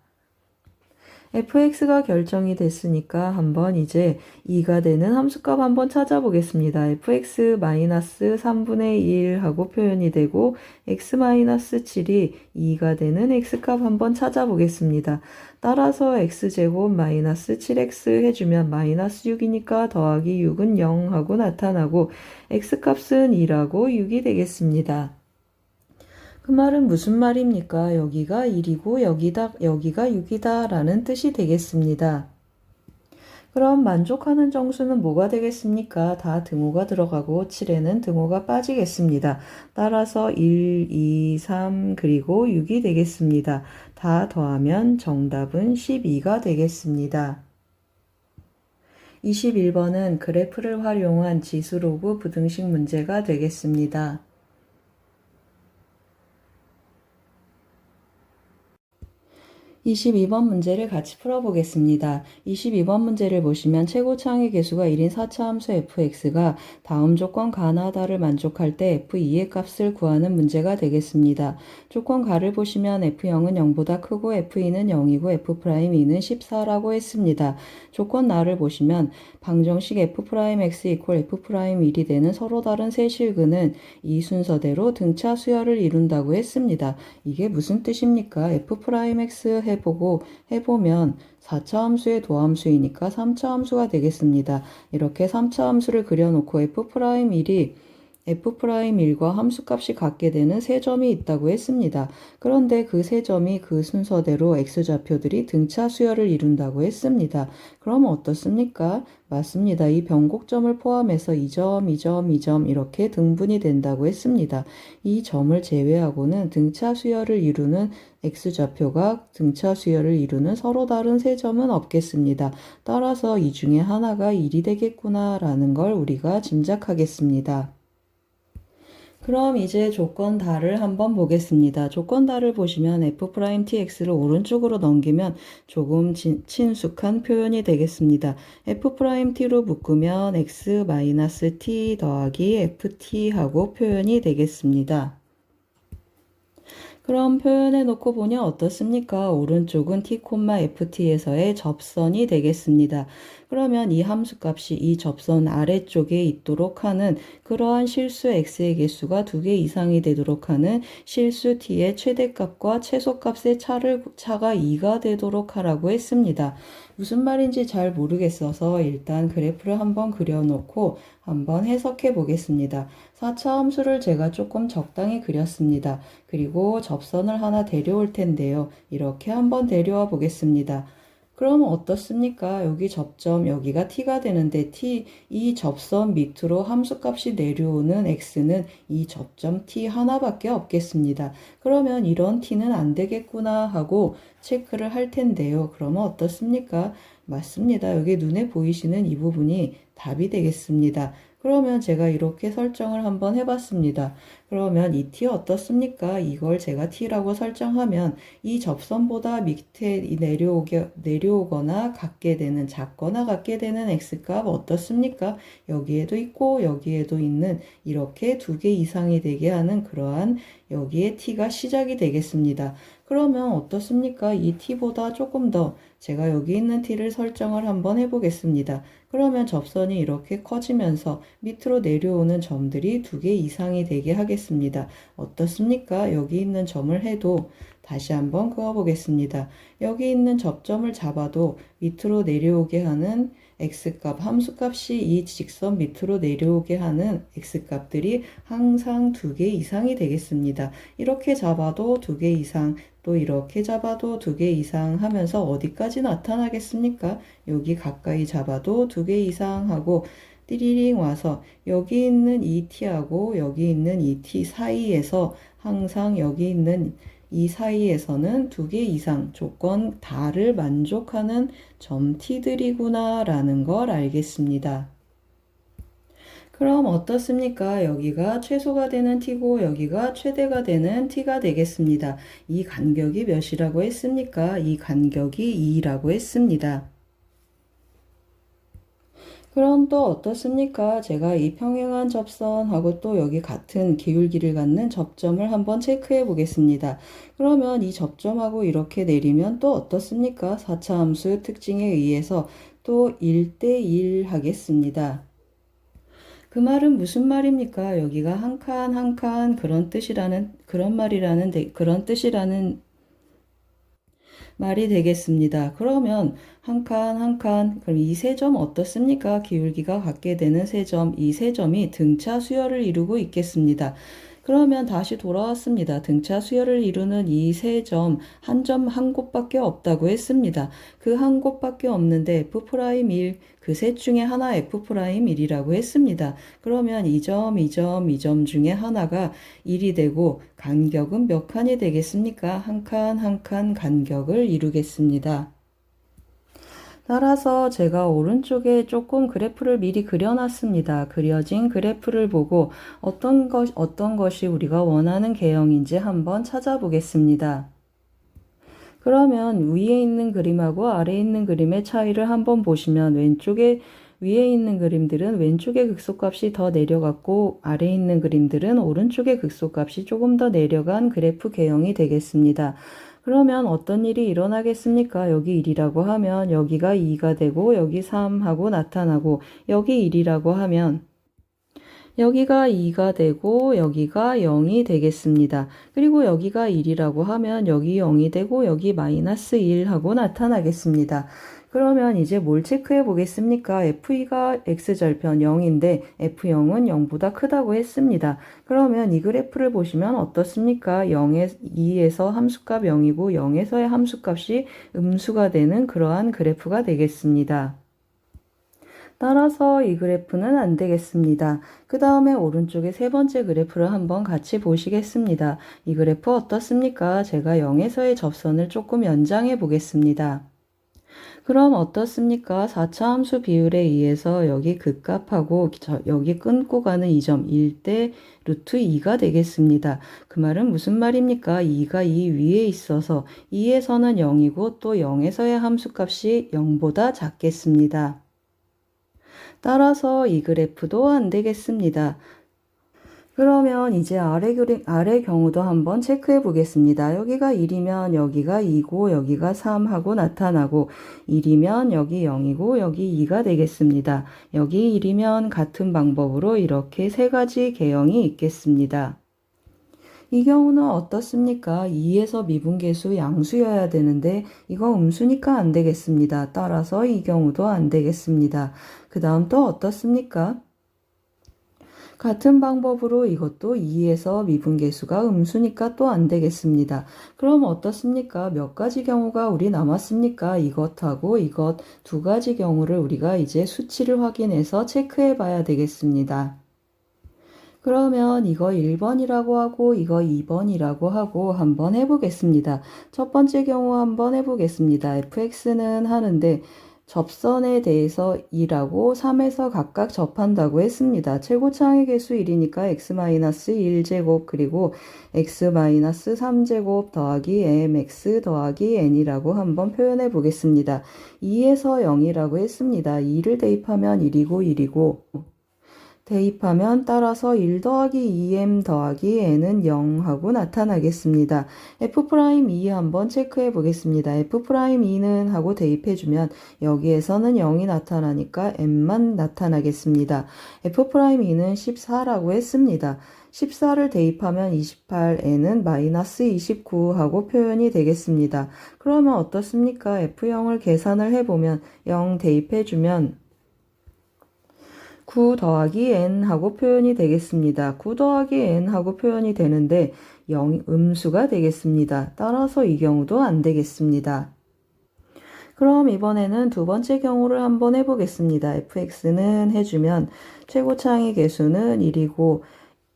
fx가 결정이 됐으니까 한번 이제 2가 되는 함수값 한번 찾아보겠습니다. fx-3분의 1 하고 표현이 되고 x-7이 2가 되는 x값 한번 찾아보겠습니다. 따라서 x제곱 마이너스 7x 해주면 마이너스 6이니까 더하기 6은 0 하고 나타나고 x값은 2라고 6이 되겠습니다. 그 말은 무슨 말입니까? 여기가 1이고 여기가 6이다 라는 뜻이 되겠습니다. 그럼 만족하는 정수는 뭐가 되겠습니까? 다 등호가 들어가고 7에는 등호가 빠지겠습니다. 따라서 1, 2, 3 그리고 6이 되겠습니다. 다 더하면 정답은 12가 되겠습니다. 21번은 그래프를 활용한 지수로그 부등식 문제가 되겠습니다. 22번 문제를 같이 풀어보겠습니다. 22번 문제를 보시면 최고차항의 개수가 1인 4차 함수 fx가 다음 조건 가나다를 만족할 때 f2의 값을 구하는 문제가 되겠습니다. 조건 가를 보시면 f0은 0보다 크고 f2는 0이고 f'2는 14라고 했습니다. 조건 나를 보시면 방정식 f'x 이퀄 f'1이 되는 서로 다른 세 실근은 이 순서대로 등차 수열을 이룬다고 했습니다. 이게 무슨 뜻입니까? f'x 해보면 4차 함수의 도함수이니까 3차 함수가 되겠습니다. 이렇게 3차 함수를 그려놓고 f'1이 f'1과 함수값이 같게 되는 세 점이 있다고 했습니다. 그런데 그 세 점이 그 순서대로 x좌표들이 등차 수열을 이룬다고 했습니다. 그럼 어떻습니까? 맞습니다. 이 변곡점을 포함해서 이 점, 이 점, 이 점 이렇게 등분이 된다고 했습니다. 이 점을 제외하고는 등차 수열을 이루는 x좌표가 등차 수열을 이루는 서로 다른 세 점은 없겠습니다. 따라서 이 중에 하나가 1이 되겠구나라는 걸 우리가 짐작하겠습니다. 그럼 이제 조건 다를 한번 보겠습니다. 조건 다를 보시면 f'tx를 오른쪽으로 넘기면 조금 친숙한 표현이 되겠습니다. f't로 묶으면 x-t 더하기 ft 하고 표현이 되겠습니다. 그럼 표현해 놓고 보니 어떻습니까? 오른쪽은 t,ft에서의 접선이 되겠습니다. 그러면 이 함수값이 이 접선 아래쪽에 있도록 하는 그러한 실수 x의 개수가 2개 이상이 되도록 하는 실수 t의 최대값과 최소값의 차가 2가 되도록 하라고 했습니다. 무슨 말인지 잘 모르겠어서 일단 그래프를 한번 그려놓고 한번 해석해 보겠습니다. 4차 함수를 제가 조금 적당히 그렸습니다. 그리고 접선을 하나 데려올 텐데요. 이렇게 한번 데려와 보겠습니다. 그럼 어떻습니까? 여기 접점, 여기가 t가 되는데 이 접선 밑으로 함수값이 내려오는 x는 이 접점 t 하나밖에 없겠습니다. 그러면 이런 t는 안 되겠구나 하고 체크를 할 텐데요. 그러면 어떻습니까? 맞습니다. 여기 눈에 보이시는 이 부분이 답이 되겠습니다. 그러면 제가 이렇게 설정을 한번 해봤습니다. 그러면 이 t 어떻습니까? 이걸 제가 t라고 설정하면 이 접선보다 밑에 내려오거나 같게 되는 작거나 같게 되는 x값 어떻습니까? 여기에도 있고 여기에도 있는 이렇게 2개 이상이 되게 하는 그러한 여기에 t가 시작이 되겠습니다. 그러면 어떻습니까? 이 t보다 조금 더 제가 여기 있는 t를 설정을 한번 해보겠습니다. 그러면 접선이 이렇게 커지면서 밑으로 내려오는 점들이 2개 이상이 되게 하겠습니다. 어떻습니까? 여기 있는 점을 해도 다시 한번 그어보겠습니다. 여기 있는 접점을 잡아도 밑으로 내려오게 하는 x값, 함수값이 이 직선 밑으로 내려오게 하는 x값들이 항상 2개 이상이 되겠습니다. 이렇게 잡아도 2개 이상, 또 이렇게 잡아도 2개 이상 하면서 어디까지 나타나겠습니까? 여기 가까이 잡아도 2개 이상 하고 띠리링 와서 여기 있는 이 t하고 여기 있는 이 t 사이에서 항상 여기 있는 이 사이에서는 2개 이상 조건 다를 만족하는 점 t들이구나 라는 걸 알겠습니다. 그럼 어떻습니까? 여기가 최소가 되는 t고 여기가 최대가 되는 t가 되겠습니다. 이 간격이 몇이라고 했습니까? 이 간격이 2라고 했습니다. 그럼 또 어떻습니까? 제가 이 평행한 접선하고 또 여기 같은 기울기를 갖는 접점을 한번 체크해 보겠습니다. 그러면 이 접점하고 이렇게 내리면 또 어떻습니까? 4차 함수 특징에 의해서 또 1대1 하겠습니다. 그 말은 무슨 말입니까? 여기가 한 칸 한 칸 그런 뜻이라는 말이 되겠습니다. 그러면 한 칸 한 칸 그럼 이 세 점 어떻습니까? 기울기가 같게 되는 세 점, 이 세 점이 등차 수열을 이루고 있겠습니다. 그러면 다시 돌아왔습니다. 등차 수열을 이루는 이 세 점, 한 곳밖에 없다고 했습니다. 그 한 곳밖에 없는데 f'1, 그 셋 중에 하나 f'1이라고 했습니다. 그러면 이 점, 이 점, 이 점 중에 하나가 1이 되고 간격은 몇 칸이 되겠습니까? 한 칸, 한 칸 간격을 이루겠습니다. 따라서 제가 오른쪽에 조금 그래프를 미리 그려놨습니다. 그려진 그래프를 보고 어떤 것이 우리가 원하는 개형인지 한번 찾아보겠습니다. 그러면 위에 있는 그림하고 아래에 있는 그림의 차이를 한번 보시면 위에 있는 그림들은 왼쪽의 극소값이 더 내려갔고 아래에 있는 그림들은 오른쪽의 극소값이 조금 더 내려간 그래프 개형이 되겠습니다. 그러면 어떤 일이 일어나겠습니까? 여기 1이라고 하면 여기가 2가 되고 여기 3하고 나타나고 여기 1이라고 하면 여기가 2가 되고 여기가 0이 되겠습니다. 그리고 여기가 1이라고 하면 여기 0이 되고 여기 마이너스 1하고 나타나겠습니다. 그러면 이제 뭘 체크해 보겠습니까? F2가 X절편 0인데 F0은 0보다 크다고 했습니다. 그러면 이 그래프를 보시면 어떻습니까? 2에서 함수값 0이고 0에서의 함수값이 음수가 되는 그러한 그래프가 되겠습니다. 따라서 이 그래프는 안 되겠습니다. 그 다음에 오른쪽에 세 번째 그래프를 한번 같이 보시겠습니다. 이 그래프 어떻습니까? 제가 0에서의 접선을 조금 연장해 보겠습니다. 그럼 어떻습니까? 4차 함수 비율에 의해서 여기 극값하고 여기 끊고 가는 이 점 1대 루트 2가 되겠습니다. 그 말은 무슨 말입니까? 2가 이 위에 있어서 2에서는 0이고 또 0에서의 함수값이 0보다 작겠습니다. 따라서 이 그래프도 안 되겠습니다. 그러면 이제 아래 경우도 한번 체크해 보겠습니다. 여기가 1이면 여기가 2고 여기가 3하고 나타나고 1이면 여기 0이고 여기 2가 되겠습니다. 여기 1이면 같은 방법으로 이렇게 세 가지 개형이 있겠습니다. 이 경우는 어떻습니까? 2에서 미분계수 양수여야 되는데 이거 음수니까 안 되겠습니다. 따라서 이 경우도 안 되겠습니다. 그 다음 또 어떻습니까? 같은 방법으로 이것도 2에서 미분계수가 음수니까 또 안 되겠습니다. 그럼 어떻습니까? 몇 가지 경우가 우리 남았습니까? 이것하고 이것 두 가지 경우를 우리가 이제 수치를 확인해서 체크해 봐야 되겠습니다. 그러면 이거 1번이라고 하고 이거 2번이라고 하고 한번 해보겠습니다. 첫 번째 경우 한번 해보겠습니다. fx는 하는데 접선에 대해서 2라고 3에서 각각 접한다고 했습니다. 최고차항의 개수 1이니까 x-1제곱 그리고 x-3제곱 더하기 mx 더하기 n이라고 한번 표현해 보겠습니다. 2에서 0이라고 했습니다. 2를 대입하면 1이고 대입하면 따라서 1 더하기 2m 더하기 n은 0 하고 나타나겠습니다. F'2 한번 체크해 보겠습니다. F'2는 하고 대입해주면 여기에서는 0이 나타나니까 n만 나타나겠습니다. F'2는 14라고 했습니다. 14를 대입하면 28, n은 마이너스 29 하고 표현이 되겠습니다. 그러면 어떻습니까? F0을 계산을 해보면 0 대입해주면 9 더하기 n 하고 표현이 되겠습니다. 9 더하기 n 하고 표현이 되는데 0 음수가 되겠습니다. 따라서 이 경우도 안 되겠습니다. 그럼 이번에는 두 번째 경우를 한번 해보겠습니다. fx는 해주면 최고차항의 개수는 1이고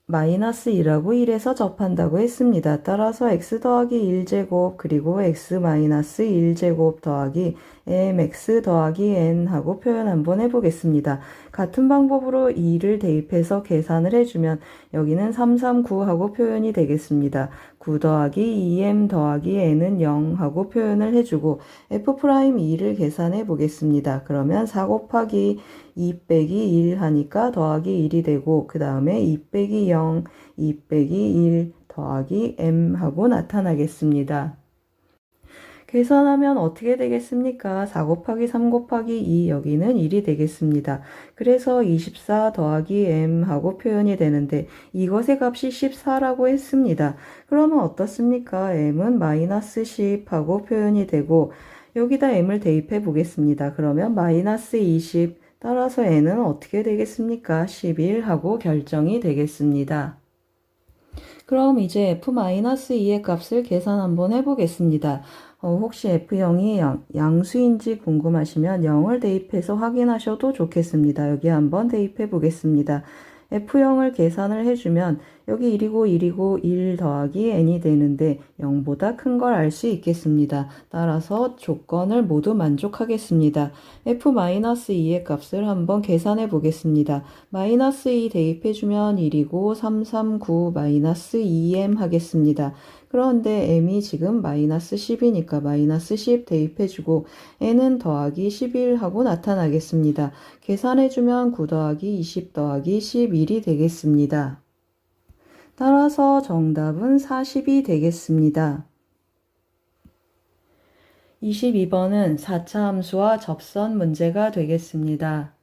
마이너스 2라고 1에서 접한다고 했습니다. 따라서 x 더하기 1제곱 그리고 x 마이너스 1제곱 더하기 mx 더하기 n 하고 표현 한번 해보겠습니다. 같은 방법으로 2를 대입해서 계산을 해주면 여기는 339 하고 표현이 되겠습니다. 9 더하기 2m 더하기 n은 0 하고 표현을 해주고 f'2를 계산해 보겠습니다. 그러면 4 곱하기 2 빼기 1 하니까 더하기 1이 되고 그 다음에 2 빼기 0, 2 빼기 1 더하기 m 하고 나타나겠습니다. 계산하면 어떻게 되겠습니까? 4 곱하기 3 곱하기 2 여기는 1이 되겠습니다. 그래서 24 더하기 m 하고 표현이 되는데 이것의 값이 14라고 했습니다. 그러면 어떻습니까? m은 마이너스 10 하고 표현이 되고 여기다 m을 대입해 보겠습니다. 그러면 마이너스 20 따라서 n은 어떻게 되겠습니까? 11 하고 결정이 되겠습니다. 그럼 이제 f-2의 값을 계산 한번 해보겠습니다. 혹시 F0이 양수인지 궁금하시면 0을 대입해서 확인하셔도 좋겠습니다. 여기 한번 대입해 보겠습니다. F형을 계산을 해주면 여기 1이고 1 더하기 n이 되는데 0보다 큰 걸 알 수 있겠습니다. 따라서 조건을 모두 만족하겠습니다. F-2의 값을 한번 계산해 보겠습니다. -2 대입해주면 1이고 339-2m 하겠습니다. 그런데 m이 지금 -10이니까 -10 대입해주고 n은 더하기 11하고 나타나겠습니다. 계산해주면 9 더하기 20 더하기 11이 되겠습니다. 따라서 정답은 40이 되겠습니다. 22번은 4차 함수와 접선 문제가 되겠습니다.